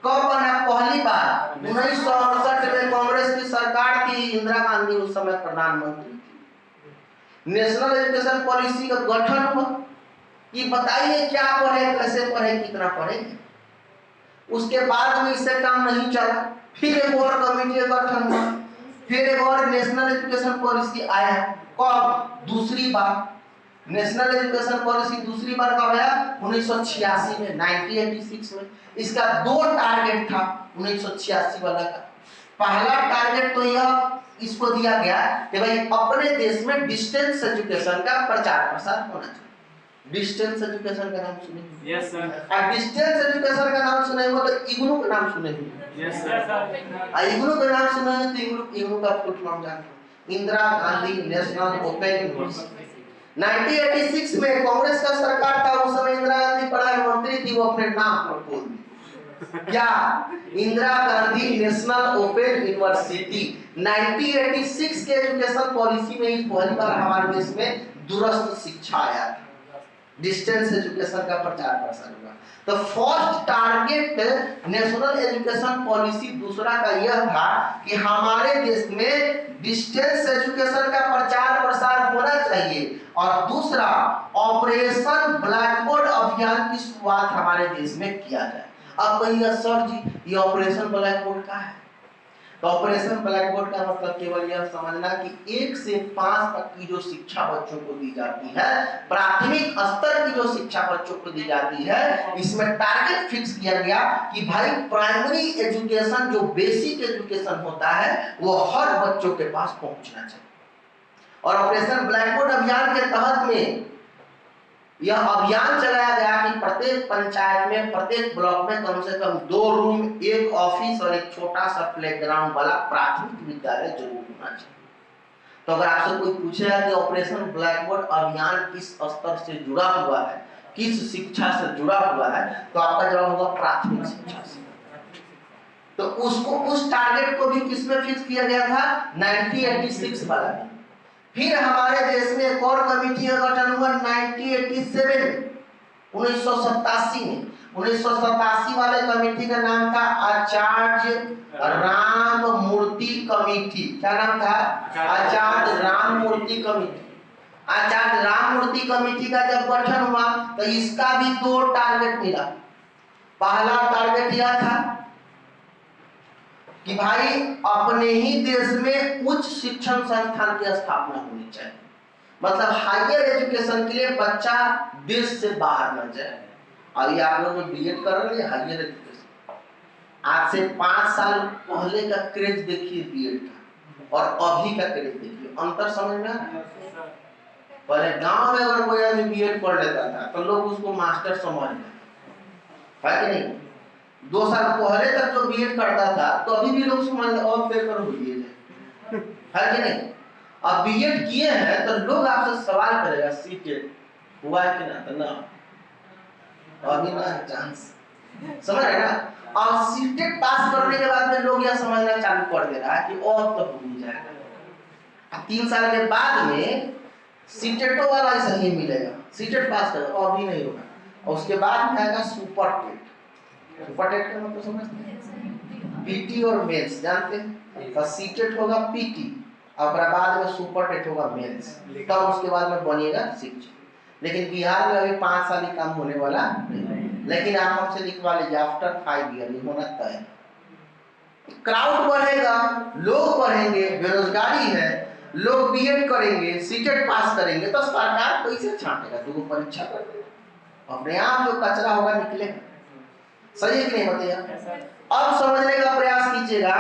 कब बना? पहली बार 1968 में। कांग्रेस की सरकार थी, इंदिरा गांधी उस समय प्रधानमंत्री थी। नेशनल एजुकेशन पॉलिसी का गठन हुआ कि बताइए क्या पढ़े, कैसे पढ़े, कितना पढ़ेंगे। उसके बाद में इससे काम नहीं चला, फिर एक और कमेटी का गठन हुआ, फिर एक और नेशनल एजुकेशन पॉलिसी आया। कब? दूसरी बार। नेशनल एजुकेशन पॉलिसी दूसरी बार कब आया? 1986 में, 1986 में। इसका 2 टारगेट था 1986 वाला का। पहला टारगेट तो यह इसको दिया गया कि भाई अपने देश में डिस्टेंस एजुकेशन का प्रचार प्रसार होना चाहिए। डिस्टेंस एजुकेशन का नाम सुने? यस सर, और डिस्टेंस एजुकेशन का नाम सुने हो तो इग्नू का नाम सुने होंगे। यस सर, इग्नू का नाम सुने हो तो इग्नू का फुल फॉर्म जानते हो? Indira Gandhi national open university. 1986 में कांग्रेस का सरकार था, उस समय इंदिरा गांधी प्रधानमंत्री थी, वो अपने नाम पर बोल दी क्या? Indira Gandhi national open university. 1986 के एजुकेशन पॉलिसी में इस पहली बार हमारे देश में दूरस्थ शिक्षा आया था, डिस्टेंस एजुकेशन का प्रचार प्रसार हुआ। तो first target national education policy दूसरा का यह था कि हमारे देश में डिस्टेंस एजुकेशन का प्रचार प्रसार होना चाहिए, और दूसरा ऑपरेशन ब्लैक बोर्ड अभियान की शुरुआत हमारे देश में किया जाए। अब कहिए सर जी ये ऑपरेशन ब्लैक बोर्ड का है? तो ऑपरेशन ब्लैक बोर्ड का मतलब केवल यह समझना कि 1 से 5 तक की जो शिक्षा बच्चों को दी जाती है, प्राथमिक स्तर की जो शिक्षा बच्चों को दी जाती है, इसमें टारगेट फिक्स किया गया कि भाई प्राइमरी एजुकेशन जो बेसिक एजुकेशन होता है वो हर बच्चों के पास पहुंचना चाहिए। और ऑपरेशन ब्लैक बोर्ड अभियान के तहत में यह अभियान चलाया गया कि प्रत्येक पंचायत में, प्रत्येक ब्लॉक में कम से कम 2 रूम, 1 ऑफिस और एक छोटा सा प्लेग्राउंड वाला प्राथमिक विद्यालय जरूर होना चाहिए। तो अगर आपसे कोई पूछेगा कि ऑपरेशन ब्लैक बोर्ड अभियान किस स्तर से जुड़ा हुआ है, किस शिक्षा से जुड़ा हुआ है, तो आपका जवाब होगा प्राथमिक शिक्षा से। तो उसको, उस टारगेट को भी किसमें फिक्स किया गया था? 1986 वाला में। फिर हमारे देश में एक और कमेटी का गठन हुआ 1987 में। 1987 वाले कमेटी का नाम था आचार्य राममूर्ति कमेटी। क्या नाम था? आचार्य राममूर्ति कमेटी। आचार्य राममूर्ति कमेटी का जब गठन हुआ तो इसका भी 2 टारगेट मिला। पहला टारगेट यह था कि भाई अपने ही देश में उच्च शिक्षण संस्थान की स्थापना होनी चाहिए, मतलब हायर एजुकेशन के लिए बच्चा देश से बाहर न जाए। अभी आप लोग जो बीएड कर रहे हैं हायर एजुकेशन, आज से 5 साल पहले का क्रेज देखिए बीएड का और अभी का क्रेज देखिए, अंतर समझ में आ रहा है? पहले गांव में अगर कोई आदमी बीएड पढ़ लेता था तो लोग उसको मास्टर समझ लेते है कि नहीं? 2 साल पहले तक जो बीएड करता था तो अभी भी लोग समझ और पेपर हो गए है कि नहीं? अब बीएड किए हैं तो लोग आपसे सवाल करेगा सीटे हुआ है कि ना, तो ना अभी ना चांस, समझ रहे ना? और सीटेट पास करने के बाद में लोग यह समझना चालू कर दे रहा है कि और तो भूल जाएगा। 3 साल के बाद में सीटेटो वाला ऐसा ही मिलेगा, सीटेट पास करो और भी नहीं होगा, और उसके बाद में आएगा सुपर टेट। सुपर टेट का मतलब समझते हैं? पीटी और मेंस जानते हैं? और सीटेट होगा पीटी और बाद में सुपर टेट होगा मेंस, तब उसके बाद में बनेगा शिक्षक। लेकिन बिहार में अभी 5 साल ही काम होने वाला नहीं, लेकिन आप हमसे लिखवा लीजिए आफ्टर 5 ईयर ये होना तय है। क्राउड बढ़ेगा, लोग बढ़ेंगे, बेरोजगारी है, लोग बीएड करेंगे, सीटेट पास करेंगे, तो सरकार पैसे छांटेगा, तो वो परीक्षा कर देगा, अपने आप जो कचरा होगा निकलेगा। सही है कि नहीं बताइए? अब समझने का प्रयास कीजिएगा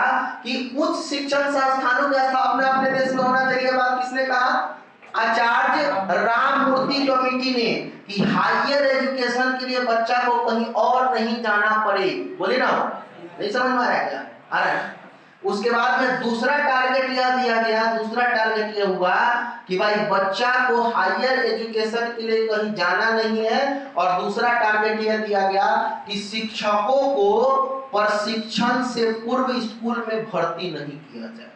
कि उच्च शिक्षण संस्थानों की स्थापना अपने देश में होना चाहिए। बात किसने कहा? आचार्य राममूर्ति कमेटी ने, कि हायर एजुकेशन के लिए बच्चा को कहीं और नहीं जाना पड़े। बोले ना, नहीं समझ में आ रहा है क्या? आ रहा है। उसके बाद में दूसरा टारगेट यह दिया गया, दूसरा टारगेट यह हुआ कि भाई बच्चा को हायर एजुकेशन के लिए कहीं जाना नहीं है, और दूसरा टारगेट यह दिया गया कि शिक्षकों को प्रशिक्षण से पूर्व स्कूल में भर्ती नहीं किया जाए।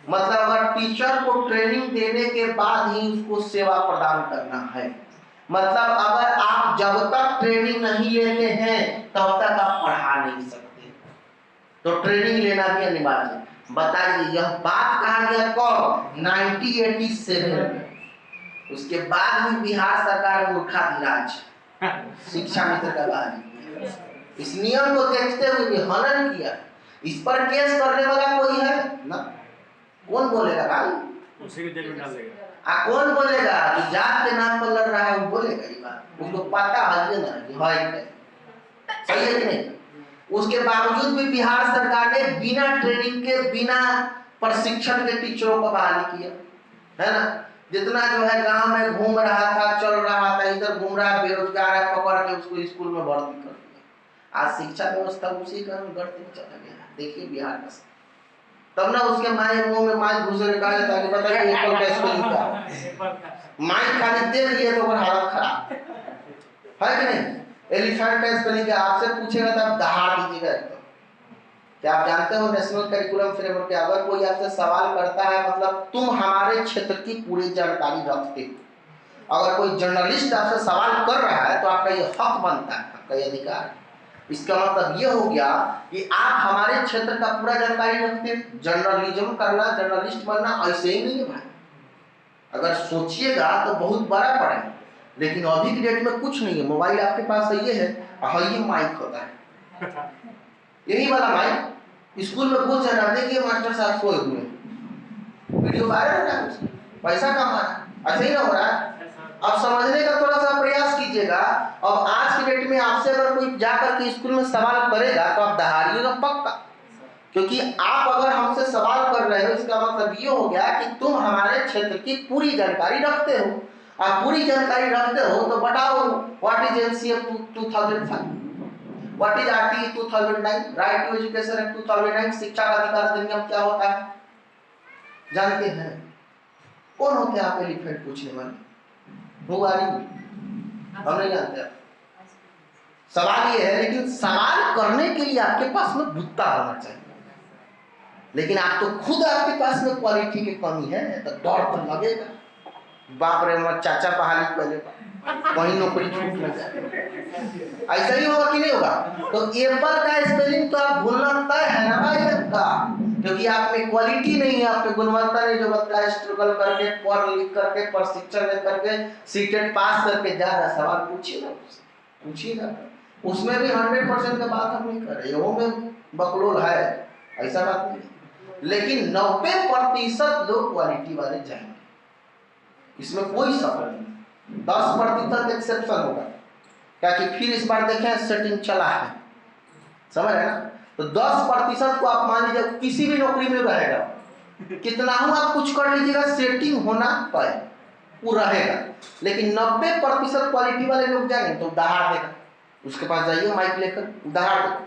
मतलब अगर टीचर को ट्रेनिंग देने के बाद ही उसको सेवा प्रदान करना है। मतलब अगर आप जब तक ट्रेनिंग नहीं लेते हैं तब तक आप पढ़ा नहीं सकते, तो ट्रेनिंग लेना भी अनिवार्य है। बताइए यह बात कहा गया कब? 1987 में। उसके बाद भी बिहार सरकार मूर्खाधिराज शिक्षा मित्र का बहाली, इस नियम को देखते हुए भी हनन किया। इस पर केस करने वाला कोई है ना? कौन बोलेगा भाई? उसी को जेल में डाल देगा। कौन बोलेगा? जो जात के नाम पर लड़ रहा है वो बोलेगा ये बात, उसको पता है ना कि है। सही है कि नहीं? उसके बावजूद भी बिहार सरकार ने बिना ट्रेनिंग के, बिना प्रशिक्षण के टीचरों को बहाली किया, है ना? जितना जो है गांव में घूम रहा था, चल रहा था, इधर घूम रहा, बेरोजगार है, पकड़ के उसको स्कूल में भर्ती कर दिया। आज शिक्षा व्यवस्था उसी का गढ़ते चला गया। देखिए बिहार का, तब ना उसके माई मुंह में माई घुसे कहा जाता है, बताइए एप्पल का स्पेलिंग क्या है? माई खाली देख लिए तो हालत खराब है कि नहीं? एलिफेंट का स्पेलिंग क्या? आपसे पूछेगा तो आप दहाड़ दीजिएगा एकदम। क्या आप जानते हो नेशनल करिकुलम फ्रेमवर्क के अगर कोई आपसे सवाल करता है, मतलब तुम हमारे क्षेत्र की पूरी जानकारी रखते हो, अगर कोई जर्नलिस्ट आपसे सवाल कर रहा है तो आपका ये हक बनता है, आपका ये अधिकार है। इसका मतलब ये हो गया कि आप हमारे क्षेत्र का पूरा जानकारी रखते हैं। जर्नलिज्म करना, जर्नलिस्ट बनना ऐसे ही नहीं है भाई। अगर सोचिएगा तो बहुत बड़ा पड़ेगा, लेकिन अभी की डेट में कुछ नहीं है। मोबाइल आपके पास ये है, ये माइक होता है, यही वाला माइक स्कूल में घुस जाना, देखिए मास्टर साहब सोए हुए, वीडियो वायरल हो रहा है, पैसा कमाना, ऐसे ही ना हो रहा है। अब समझने का थोड़ा सा प्रयास कीजिएगा। अब आज की डेट में आपसे अगर कोई जाकर के स्कूल में सवाल करेगा तो आप दहाड़िएगा पक्का, क्योंकि आप अगर हमसे सवाल कर रहे हो इसका मतलब ये हो गया कि तुम हमारे क्षेत्र की पूरी जानकारी रखते हो। आप पूरी जानकारी रखते हो तो बताओ, what is NCF 2005, what is RT 2009, right to education act 2009, शिक्षा का अधिकार अधिनियम क्या होता है जानते हैं? कौन होते हैं आप एलिफेंट पूछने वाले? हम नहीं जानते। सवाल ये है, लेकिन सवाल करने के लिए आपके पास में बुद्धा होना चाहिए। लेकिन आप तो खुद आपके पास में क्वालिटी की कमी है, तो डर तो लगेगा, बाप रे मत चाचा बहाली पहले वही नौकरी छूट न जाए। ऐसा ही होगा कि नहीं होगा? तो एप्पल का स्पेलिंग तो आप भूलना तय है ना भाई आपका, क्योंकि आप में क्वालिटी नहीं है, आप में गुणवत्ता नहीं। जो बच्चा स्ट्रगल करके पढ़ लिख करके प्रशिक्षण ले करके सीटेट पास करके जा रहा, सवाल पूछिएगा। उसमें भी 100% का बात हम नहीं कर रहे, वो में बकलोल है, ऐसा बात नहीं। लेकिन 90% लोग क्वालिटी वाले जाएंगे, इसमें कोई सफल नहीं। 10% एक्सेप्शन होगा, क्या कि फिर इस बार देखें सेटिंग चला है, समझ रहे ना? तो 10% को आप मान लीजिए किसी भी नौकरी में रहेगा, कितना हो आप कुछ कर लीजिएगा, सेटिंग होना तय वो रहेगा। लेकिन 90% क्वालिटी वाले लोग जाएंगे तो दहाड़ देगा, उसके पास जाइए माइक लेकर दहाड़ देगा,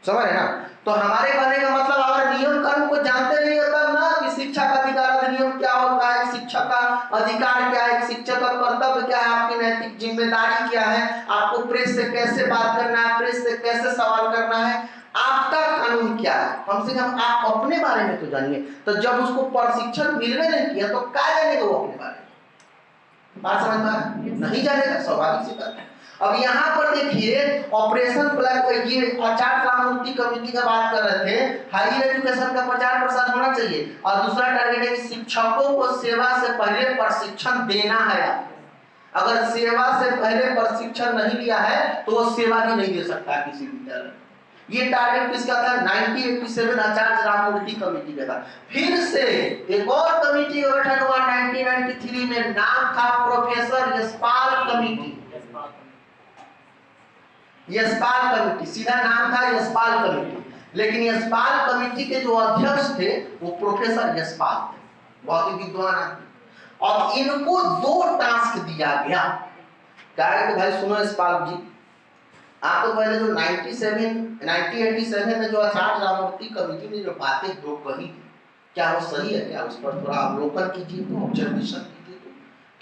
समझ रहे ना? तो हमारे कहने का मतलब अगर नियम कानून को जानते नहीं होता ना कि शिक्षा का अधिकार अधिनियम क्या होता है, शिक्षा का अधिकार क्या है, शिक्षक का कर्तव्य क्या है आपकी नैतिक जिम्मेदारी क्या है, आपको प्रेस से कैसे बात करना है, प्रेस से कैसे सवाल करना है, आपका कानून क्या है, कम से कम आप अपने बारे में तो जानिए। तो जब उसको प्रशिक्षण मिलने नहीं किया तो क्या जानेगा वो अपने बारे में? बात समझ में आ रहा है? नहीं जानेगा, स्वाभाविक सी बात है। अब यहाँ पर देखिए ऑपरेशन प्लान, ये आचार्य राममूर्ति कमेटी का बात कर रहे थे, हायर एजुकेशन का प्रचार प्रसार होना चाहिए, और दूसरा टारगेट है शिक्षकों को सेवा से पहले प्रशिक्षण देना है। अगर सेवा से पहले प्रशिक्षण नहीं लिया है तो वो सेवा भी नहीं दे सकता किसी विद्यालय। ये टारगेट किसका था? 1987 आचार्य राममूर्ति कमेटी का था। फिर से एक और कमेटी गठन हुआ 1993 में, नाम था professor Yashpal committee. Yashpal committee, सीधा नाम था यशपाल कमेटी, लेकिन यशपाल कमेटी के जो अध्यक्ष थे वो प्रोफेसर यशपाल थे, बहुत ही विद्वान आदमी। और इनको 2 टास्क दिया गया, कहा कि भाई सुनो यशपाल जी, आपको पहले जो 1987 में जो आचार्य राममूर्ति कमेटी ने जो बातें दो कही, क्या वो सही है? क्या उस पर थोड़ा अवलोकन कीजिए, तो ऑब्जर्वेशन कीजिए, तो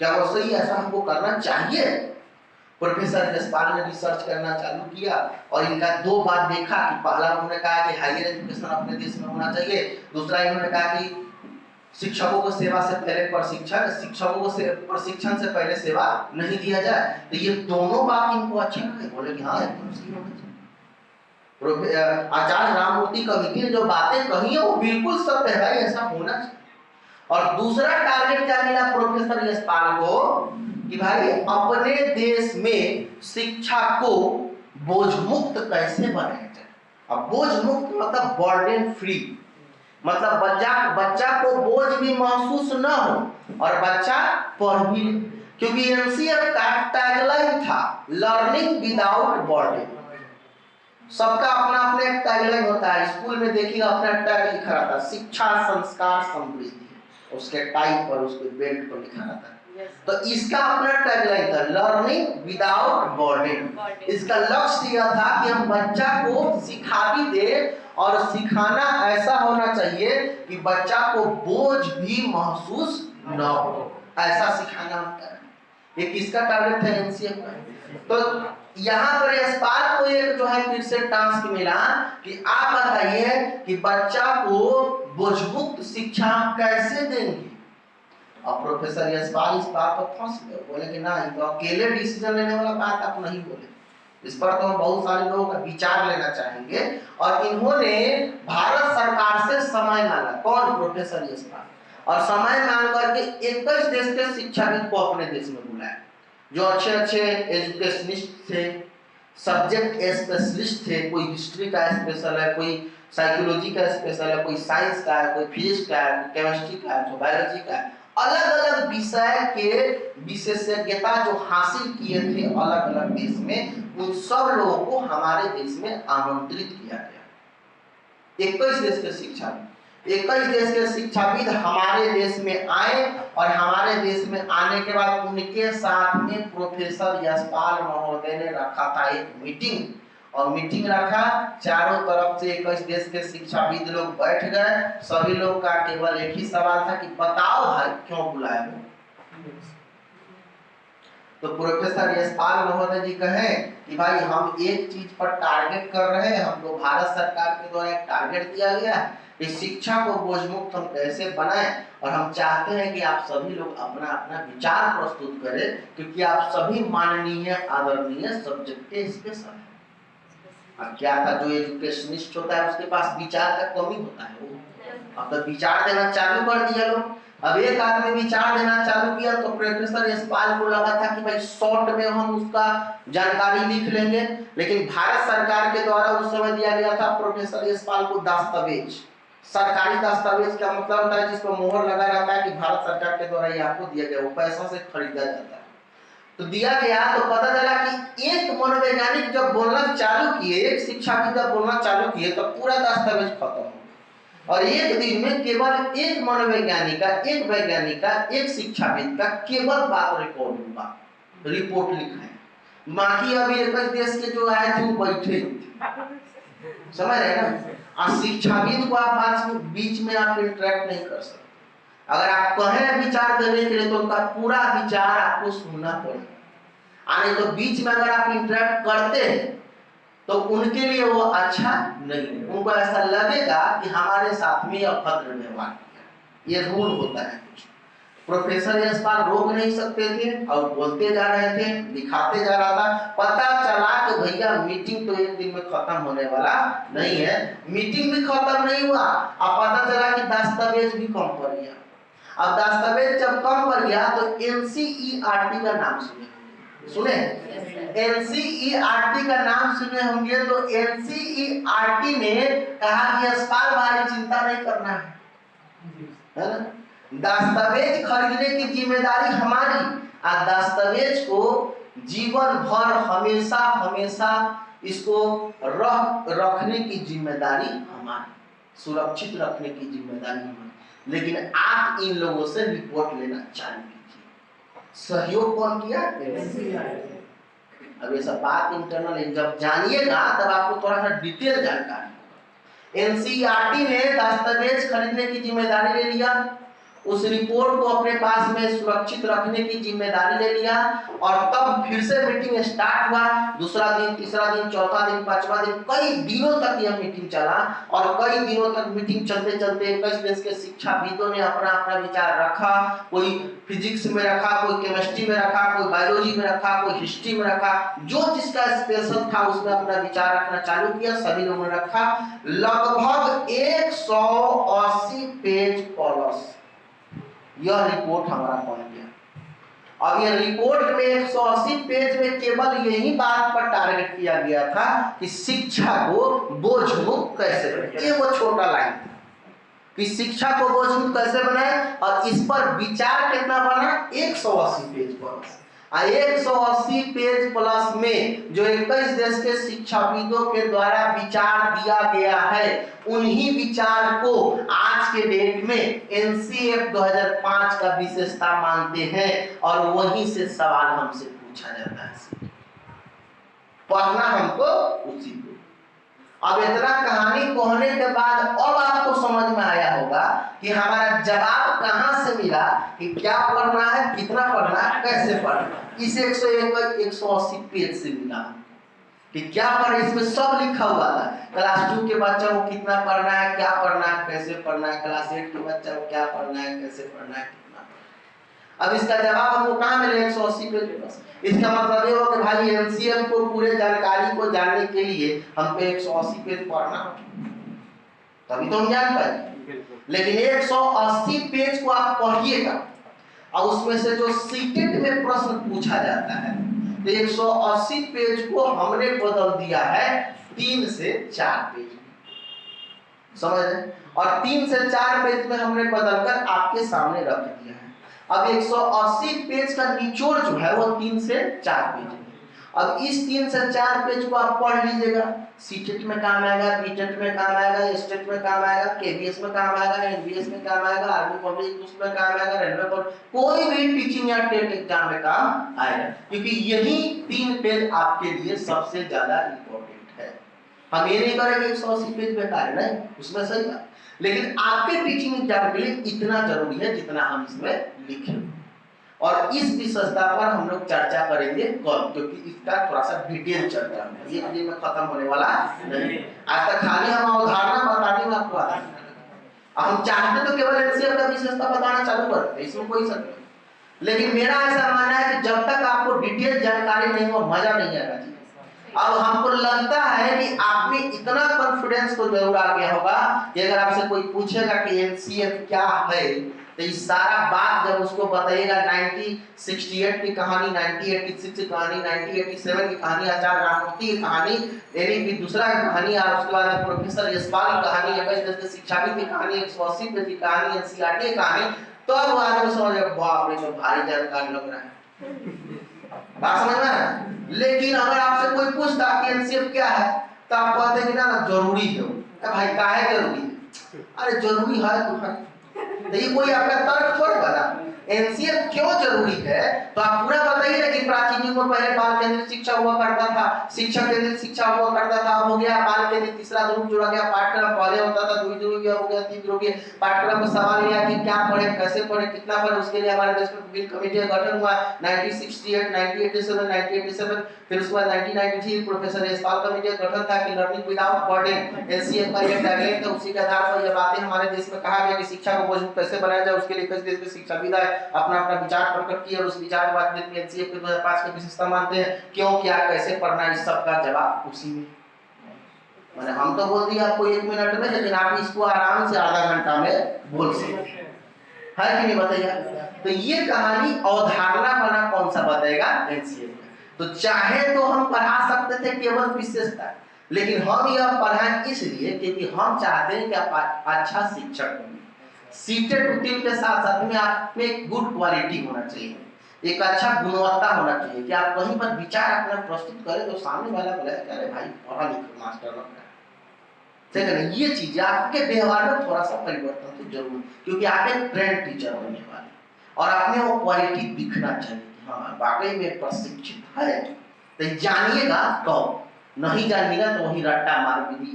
क्या वो सही है? ऐसा हमको करना चाहिए। प्रोफेसर यशपाल ने रिसर्च करना चालू किया और इनका 2 बात देखा कि पहला उन्होंने कहा कि हायर एजुकेशन अपने देश में होना चाहिए, दूसरा इन्होंने कहा कि शिक्षकों को सेवा से पहले प्रशिक्षण, शिक्षकों को प्रशिक्षण से पहले सेवा नहीं दिया जाए। तो ये दोनों बात इनको अच्छी लगी, बोले कि हाँ एकदम सही होना चाहिए। आचार्य राममूर्ति कमेटी ने जो बातें कही है वो बिल्कुल सत्य है भाई, ऐसा होना चाहिए। और दूसरा टारगेट क्या मिला प्रोफेसर यशपाल को कि भाई अपने देश में शिक्षा को बोझ मुक्त कैसे बनाया जाए। अब बोझ मुक्त मतलब बर्डन फ्री, मतलब बच्चा को बोझ भी महसूस न हो और बच्चा पढ़ भी, क्योंकि एनसीएफ का टैगलाइन था लर्निंग विदाउट बर्डन। सबका अपना अपना एक टैगलाइन होता है, स्कूल में देखिएगा अपना टैग लिखा रहता है, शिक्षा संस्कार समृद्धि, उसके टाई पर उसके बेल्ट पर लिखा रहता है। तो इसका अपना टैगलाइन था लर्निंग विदाउट बर्डन। इसका लक्ष्य यह था कि हम बच्चा को सिखा भी दे और सिखाना ऐसा होना चाहिए कि बच्चा को बोझ भी महसूस न हो, ऐसा सिखाना होता है। ये किसका टारगेट था? एनसीएफ का। तो यहाँ पर यशपाल को एक जो है फिर से टास्क मिला कि आप बताइए कि बच्चा को बोझमुक्त शिक्षा कैसे देंगे। और प्रोफेसर यशपाल इस बात पर फंस गए, बोले कि ना, तो अकेले डिसीजन लेने वाला बात आप नहीं बोले, इस पर तो हम बहुत सारे लोगों का विचार लेना चाहेंगे। और इन्होंने भारत सरकार से समय मांगा, कौन? प्रोफेसर यशपाल। और समय मांग करके 21 देश के शिक्षाविद को अपने देश में बुलाया, जो अच्छे अच्छे एजुकेशनिस्ट थे, सब्जेक्ट स्पेशलिस्ट थे, कोई हिस्ट्री का स्पेशल है, कोई साइकोलॉजी का स्पेशल है, कोई साइंस का है, कोई फिजिक्स का है, केमिस्ट्री का है, बायोलॉजी का है, अलग अलग विषय के विशेषज्ञता जो हासिल किए थे अलग अलग देश में, उन सब लोगों को हमारे देश में आमंत्रित किया गया। 21 देश के शिक्षाविद, 21 देश के शिक्षाविद हमारे देश में आए और हमारे देश में आने के बाद उनके साथ में प्रोफेसर यशपाल महोदय ने रखा था एक मीटिंग, और मीटिंग रखा, चारों तरफ से 21 देश के शिक्षाविद लोग बैठ गए। सभी लोग का केवल एक ही सवाल था कि बताओ भाई क्यों बुलाए हो। तो प्रोफेसर यशपाल महोदय जी कहे कि भाई हम एक चीज पर टारगेट कर रहे हैं, हमको भारत सरकार के द्वारा एक टारगेट दिया गया है कि शिक्षा को बोझमुक्त हम कैसे बनाएं, और हम चाहते हैं कि आप सभी लोग अपना अपना विचार प्रस्तुत करें, क्योंकि आप सभी माननीय आदरणीय सब्जेक्ट के स्पेशल हैं। अब क्या था, जो एजुकेशनिस्ट होता है उसके पास विचार का कमी होता है, वो अब तो विचार देना चालू कर दिया लोग। अब एक आदमी विचार देना चालू किया तो प्रोफेसर यशपाल को लगा था कि भाई शॉर्ट में हम उसका जानकारी लिख लेंगे, लेकिन भारत सरकार के द्वारा उस समय दिया गया था प्रोफेसर यशपाल को दस्तावेज। सरकारी दस्तावेज का मतलब होता है जिस पर मोहर लगा रहता है कि भारत सरकार के द्वारा ये आपको दिया गया, वो पैसों से खरीदा जाता है। तो दिया गया तो पता चला कि एक मनोवैज्ञानिक जब बोलना चालू किए, एक शिक्षाविद जब बोलना चालू किए तो पूरा दस्तावेज खत्म हो, और एक दिन में केवल एक मनोवैज्ञानिक का, एक वैज्ञानिक का, एक शिक्षाविद का केवल बात रिकॉर्ड हुआ, रिपोर्ट लिखा है। बाकी अभी 21 देश के जो आए थे वो बैठे समझ रहे ना। और शिक्षाविद को आप बीच में आप इंटरेक्ट नहीं कर सकते। अगर आप कहें विचार देने के लिए तो उनका पूरा विचार आपको सुनना पड़ेगा। नहीं तो बीच में अगर आप इंटरेक्ट करते हैं तो उनके लिए वो अच्छा नहीं है, उनको ऐसा लगेगा कि हमारे साथ में अभद्र व्यवहार किया। ये रूल होता है कुछ। प्रोफेसर यशपाल रोक नहीं सकते थे और बोलते जा रहे थे, दिखाते जा रहा था। पता चला कि भैया मीटिंग तो एक दिन में खत्म होने वाला नहीं है। मीटिंग भी खत्म नहीं हुआ, अब पता चला कि दस्तावेज भी कम पड़ गया। अब दस्तावेज जब कम पड़ गया तो एनसीईआरटी का नाम सुने एनसीईआरटी का नाम सुने होंगे। तो एनसीईआरटी ने कहा कि यशपाल भाई चिंता नहीं करना है ना, दस्तावेज खरीदने की जिम्मेदारी हमारी, और दस्तावेज को जीवन भर हमेशा हमेशा इसको रखने की जिम्मेदारी हमारी, सुरक्षित रखने की जिम्मेदारी हमारी। लेकिन आप इन लोगों से रिपोर्ट लेना चालू कीजिए। सहयोग कौन किया? अब ये सब बात इंटरनल जब जानिएगा तब आपको थोड़ा सा डिटेल जानकारी। एनसीईआरटी ने दस्तावेज खरीदने की जिम्मेदारी ले लिया, उस रिपोर्ट को अपने पास में सुरक्षित रखने की जिम्मेदारी ले लिया, और तब फिर से मीटिंग स्टार्ट हुआ। दूसरा दिन, तीसरा दिन, चौथा दिन, पांचवा दिन, कई दिनों तक यह मीटिंग चला। और कई दिनों तक मीटिंग चलते चलते कई देश के शिक्षाविदों ने अपना अपना विचार रखा। कोई फिजिक्स में रखा, कोई केमिस्ट्री में रखा, कोई बायोलॉजी में रखा, कोई हिस्ट्री में रखा, जो जिसका स्पेशल था उसमें अपना विचार रखना चालू किया। सभी लोगों ने रखा। लगभग 180 पेज प्लस यह रिपोर्ट हमारा बन गया। अब यह रिपोर्ट में 180 पेज में केवल यही बात पर टारगेट किया गया था कि शिक्षा को बोझ मुक्त कैसे बनाए। ये वो छोटा लाइन था कि शिक्षा को बोझ मुक्त कैसे बनाए, और इस पर विचार कितना बना? 180 पेज प्लस। 180 पेज प्लस में जो 21 देश के शिक्षाविदों के द्वारा विचार दिया गया है, उन्हीं विचार को आज के डेट में एनसीएफ 2005 का विशेषता मानते हैं, और वहीं से सवाल हमसे पूछा जाता है। पढ़ना हमको उसी को। अब इतना कहानी कहने के बाद अब आपको समझ में आया होगा कि हमारा जवाब कहां से मिला कि क्या पढ़ना है, कितना पढ़ना है, कैसे पढ़ना है। इस 180 पेज से मिला कि क्या पढ़ना, इसमें सब लिखा हुआ था। क्लास 2 के बच्चों को कितना पढ़ना है, क्या पढ़ना है, कैसे पढ़ना है। क्लास 8 के बच्चों को क्या पढ़ना है, कैसे पढ़ना है, कितना पढ़ना है। अब इसका जवाब हमको कहां मिले? 180 पेज बस। इसका मतलब ये हो कि भाई एनसीएफ को पूरे जानकारी को जानने के लिए हमको 180 पेज पढ़ना, तभी तो हम जान पाएंगे। लेकिन 180 पेज को आप पढ़िएगा और उसमें से जो सीटेट में प्रश्न पूछा जाता है, तो 180 पेज को हमने बदल दिया है 3 से 4 पेज में, समझ रहे? और 3 से 4 पेज में हमने बदलकर आपके सामने रख दिया है। अब 180 पेज का निचोड़ जो है वो 3 से 4 पेज है। अब इस 3 से 4 पेज को आप पढ़ लीजिएगा। सीटेट में काम आएगा, बीटेट में काम आएगा, स्टेट में काम आएगा, केबीएस में काम आएगा, एनबीएस में काम आएगा, आर्मी पब्लिक उसमें काम आएगा, रेलवे पर कोई भी टीचिंग या टेट एग्जाम में काम आएगा, क्योंकि यही 3 पेज आपके लिए सबसे ज्यादा इंपॉर्टेंट है। हम ये नहीं करेंगे 180 पेज बेकार है, नहीं, उसमें सही बात, लेकिन आपके टीचिंग एग्जाम के लिए इतना जरूरी है जितना हम इसमें लिखे। और इस विशेषता पर हम लोग चर्चा करेंगे कल, क्योंकि इसका थोड़ा सा डिटेल चर्चा है, ये दिन में खत्म होने वाला नहीं। आज तक खाली हम अवधारणा बताने में आपको आता है। हम चाहते तो केवल एनसीएफ का विशेषता बताना चालू करते, इसमें कोई शक नहीं। लेकिन मेरा ऐसा मानना है कि जब तक आपको डिटेल जानकारी नहीं हो मजा नहीं आएगा। अब हमको लगता है कि आप में इतना कॉन्फिडेंस तो जरूर आ गया होगा कि अगर आपसे कोई पूछेगा कि एनसीएफ क्या है, तो ये सारा बात जब उसको बताइएगा 1968 की कहानी, 1986 की कहानी, 1987 की कहानी, आचार्य राममूर्ति की कहानी, यानी कि दूसरा कहानी, और उसके बाद प्रोफेसर यशपाल की कहानी, 21 देश के शिक्षाविद की कहानी, 180 पेज की कहानी, एनसीईआरटी की कहानी, तो अब आदमी समझ बाप रे भारी जानकारी लग रहा है, बात समझ में आया। लेकिन अगर आपसे कोई पूछता कि एनसीएफ क्या है, तो आप कहते कि ना जरूरी है। भाई काहे जरूरी है? अरे जरूरी है तो है, तो ये कोई आपका तर्क थोड़ा बना, एनसीएफ क्यों जरूरी है तो आप पूरा बताइए ना कि प्राचीन युग में पहले बाल केंद्रित शिक्षा हुआ करता था, शिक्षक केंद्रित शिक्षा हुआ करता था, हो गया बाल केंद्रित तीसरा ध्रुव जुड़ा गया, पाठ्यक्रम पहले होता था द्विध्रुवीय हो गया तीन-ध्रुवीय, पाठ्यक्रम में सवाल यह कि क्या पढ़े, कैसे पढ़े, कितना पढ़े, उसके लिए हमारे देश में विभिन्न कमेटियां गठन हुआ 1968, 1987, 1987, फिर उसके बाद 1993 प्रोफेसर यशपाल कमेटी का गठन था कि लर्निंग विदाउट बर्डन एनसीएफ का एक टैगलाइन था। उसी के आधार पर यह बातें हमारे देश में कहा गया कि शिक्षा को मजबूत कैसे बनाया जाए, उसके लिए कई देश के शिक्षाविद अपना अपना विचार प्रकट किए और उस विचार के बाद में एनसीएफ के 2005 की विशेषता मानते हैं। क्यों, क्या, कैसे पढ़ना, इस सब का जवाब उसी में। मैंने हम तो बोल दिया आपको 1 मिनट में, लेकिन आप इसको आराम से आधा घंटा में बोल सकते हैं, है कि नहीं बताइए। तो ये कहानी अवधारणा बना कौन सा बताएगा एनसीएफ में। तो चाहे तो हम पढ़ा सकते थे केवल विशेषता, लेकिन हम यह पढ़ाएं इसलिए क्योंकि हम चाहते हैं कि आप अच्छा शिक्षक बने। सीटेट उत्तीर्ण के साथ साथ में आप में गुड क्वालिटी होना चाहिए, एक अच्छा गुणवत्ता होना चाहिए कि आप कहीं पर विचार अपना प्रस्तुत करें तो सामने वाला बोले अरे भाई पढ़ा लिखा मास्टर लगता है, ठीक है ना। ये चीज आपके व्यवहार में थोड़ा सा परिवर्तन तो जरूर, क्योंकि आप एक ट्रेंड टीचर बनने वाले और आपने वो क्वालिटी दिखना चाहिए कि हाँ वाकई में प्रशिक्षित है। तो जानिएगा तो नहीं जानिएगा तो वही रट्टा मार विधि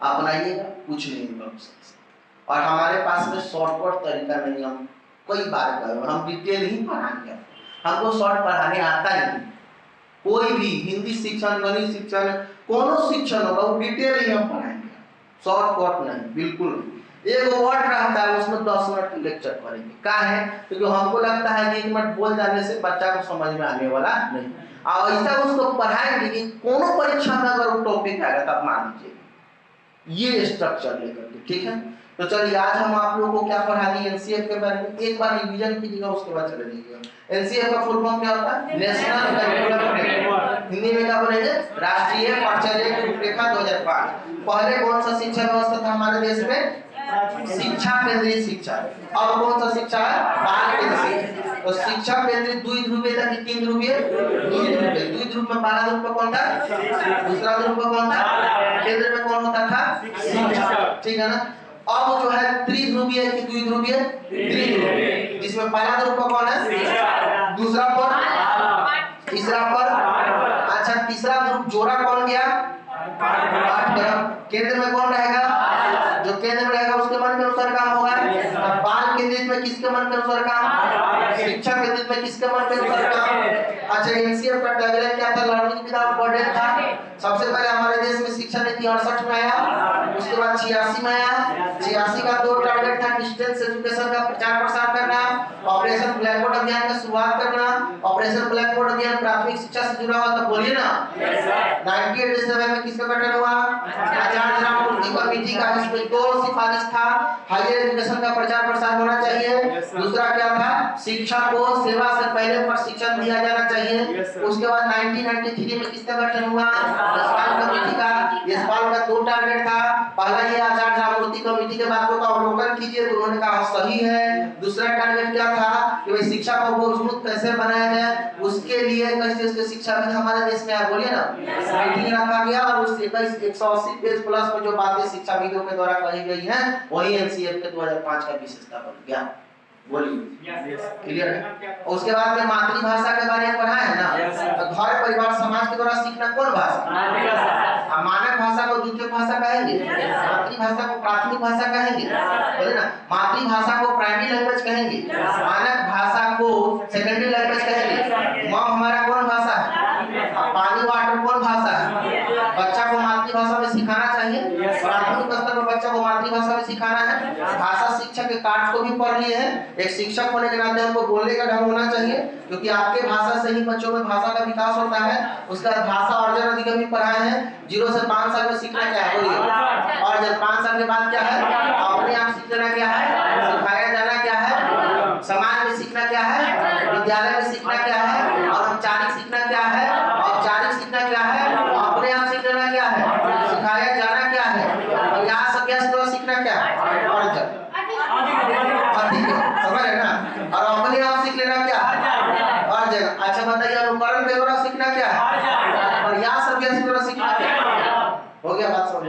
अपनाइएगा, कुछ नहीं होगा। और हमारे पास में शॉर्टकट तरीका नहीं, हम कई बार कहे हम डिटेल ही पढ़ाएंगे, हमको शॉर्ट पढ़ाने आता ही नहीं। कोई भी हिंदी शिक्षण, गणित शिक्षण, कोनो शिक्षण होगा वो डिटेल ही हम पढ़ाएंगे, शॉर्टकट नहीं, बिल्कुल नहीं। एक वर्ड रहता है उसमें 10 मिनट का लेक्चर करेंगे, क्या है क्योंकि हमको लगता है कि 1 मिनट बोल जाने से बच्चा को समझ में आने वाला नहीं, और ऐसा उसको पढ़ाएंगे कि कोनो परीक्षा में अगर वो टॉपिक आएगा तब मान लीजिए ये स्ट्रक्चर लेकर के, ठीक है। तो चलिए आज हम आप लोगों को क्या पढ़ा दिए एनसीएफ के बारे में, एक बार रिवीजन कीजिएगा उसके बाद चले जाइएगा। एनसीएफ का फुल फॉर्म क्या होता है? नेशनल करिकुलम फ्रेमवर्क, हिंदी में क्या बोलेंगे? राष्ट्रीय पाठ्यक्रम की रूपरेखा 2005। पहले कौन सा शिक्षा व्यवस्था था हमारे देश में? शिक्षा केंद्रित शिक्षा। अब कौन सा शिक्षा है? बाल केंद्रित। तो शिक्षा केंद्रित द्विध्रुवीय था कि तीन ध्रुवीय? द्विध्रुवीय। द्विध्रुव में पहला ध्रुव कौन था? दूसरा ध्रुव कौन था? केंद्र में कौन होता था? शिक्षक, ठीक है ना। अब जो है त्रिध्रुवीय कि द्विध्रुवीय? त्रिध्रुवीय, जिसमें पहला ध्रुव कौन है? दूसरा पर, तीसरा पर, अच्छा तीसरा ध्रुव जोड़ा कौन गया? केंद्र में कौन रहेगा? जो केंद्र में रहेगा उसके मन के अनुसार काम होगा। बाल केंद्रित में किसके मन के अनुसार काम? शिक्षा केंद्रित में किसके मन के अनुसार काम? अच्छा एनसीएफ का टैगलाइन क्या था? लर्निंग विदाउट बर्डन था। सबसे पहले हमारे देश में शिक्षा नीति 68 में आया, उसके बाद 86 में आया। 86 का 2 टारगेट था, डिस्टेंस एजुकेशन का प्रचार प्रसार करना, ऑपरेशन ब्लैक बोर्ड अभियान का शुरुआत करना। ऑपरेशन ब्लैक बोर्ड अभियान प्राथमिक शिक्षा से जुड़ा हुआ था, बोलिए ना। 1987 में किसका गठन हुआ? आचार्य राममूर्ति कमेटी का, इसमें 2 सिफारिश था। हायर एजुकेशन का प्रचार प्रसार होना चाहिए, दूसरा क्या था? शिक्षा को सेवा से पहले प्रशिक्षण दिया जाना चाहिए। उसके बाद 1993 में किसका गठन हुआ? यशपाल कमेटी का। यशपाल का 2 टारगेट था, पहला ये आचार्य राममूर्ति कमेटी के बातों का अवलोकन कीजिए तो उन्होंने कहा सही है। दूसरा टारगेट क्या था कि भाई शिक्षा को मजबूत कैसे बनाया जाए, उसके लिए कैसे शिक्षा में हमारे देश में बोलिए ना मीटिंग रखा गया और उस 180 पेज प्लस में जो बातें शिक्षाविदों के द्वारा कही गई हैं वही एनसीएफ के 2005 का विशेषता बन गया। बोलिए क्लियर है। उसके बाद में मातृभाषा के बारे में पढ़ा है ना। तो घर परिवार समाज के द्वारा सीखना कौन भाषा? मानक भाषा को द्वितीय भाषा कहेंगे, मातृभाषा को प्राथमिक भाषा कहेंगे, बोले ना। मातृभाषा को प्राइमरी लैंग्वेज कहेंगे, मानक भाषा को सेकेंडरी लैंग्वेज कहेंगे। माँ हमारा कौन भाषा है? पानी वाटर कौन भाषा है? बच्चा को मातृभाषा में सिखाना चाहिए, प्राथमिक स्तर पर बच्चा को मातृभाषा में सिखाना है। भाषा शिक्षा के कार्य को भी पढ़ लिए हैं। एक शिक्षक होने के नाते हमको बोलने का ढंग होना चाहिए, क्योंकि आपके भाषा से ही बच्चों में भाषा का विकास होता है। उसका भाषा अर्जन अधिगम भी पढ़ाए हैं। 0 से 5 साल में सीखना क्या है? बोलिए। और जब 5 साल के बाद क्या है? अपने आप सीखना क्या है? सिखाया जाना क्या है? समाज में सीखना क्या है? विद्यालय में सीखना क्या है? और औपचारिक सीखना क्या है? औपचारिक सीखना क्या है? अपने आप सीखना क्या है? सिखाया जाना क्या है? और यहाँ सब क्या सीखना क्या है? अर्जन, समझ है ना। और अपने आप सीख लेना क्या है? और जगह। अच्छा बताइए अनुकरण के द्वारा सीखना क्या है? और यहाँ सब क्या सीखना क्या है? हो गया बात समझ।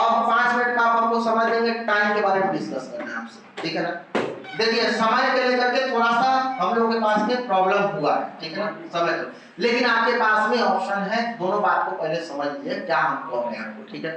अब 5 मिनट का आप हमको समझ देंगे, टाइम के बारे में डिस्कस करना है आपसे, ठीक है ना। देखिए समय के लेकर के थोड़ा सा आप लोगों के पास में प्रॉब्लम हुआ है, ठीक है ना, समझ लो। लेकिन आपके पास में ऑप्शन है, दोनों बात को पहले समझ लीजिए क्या हम कह रहे हैं आपको, ठीक है।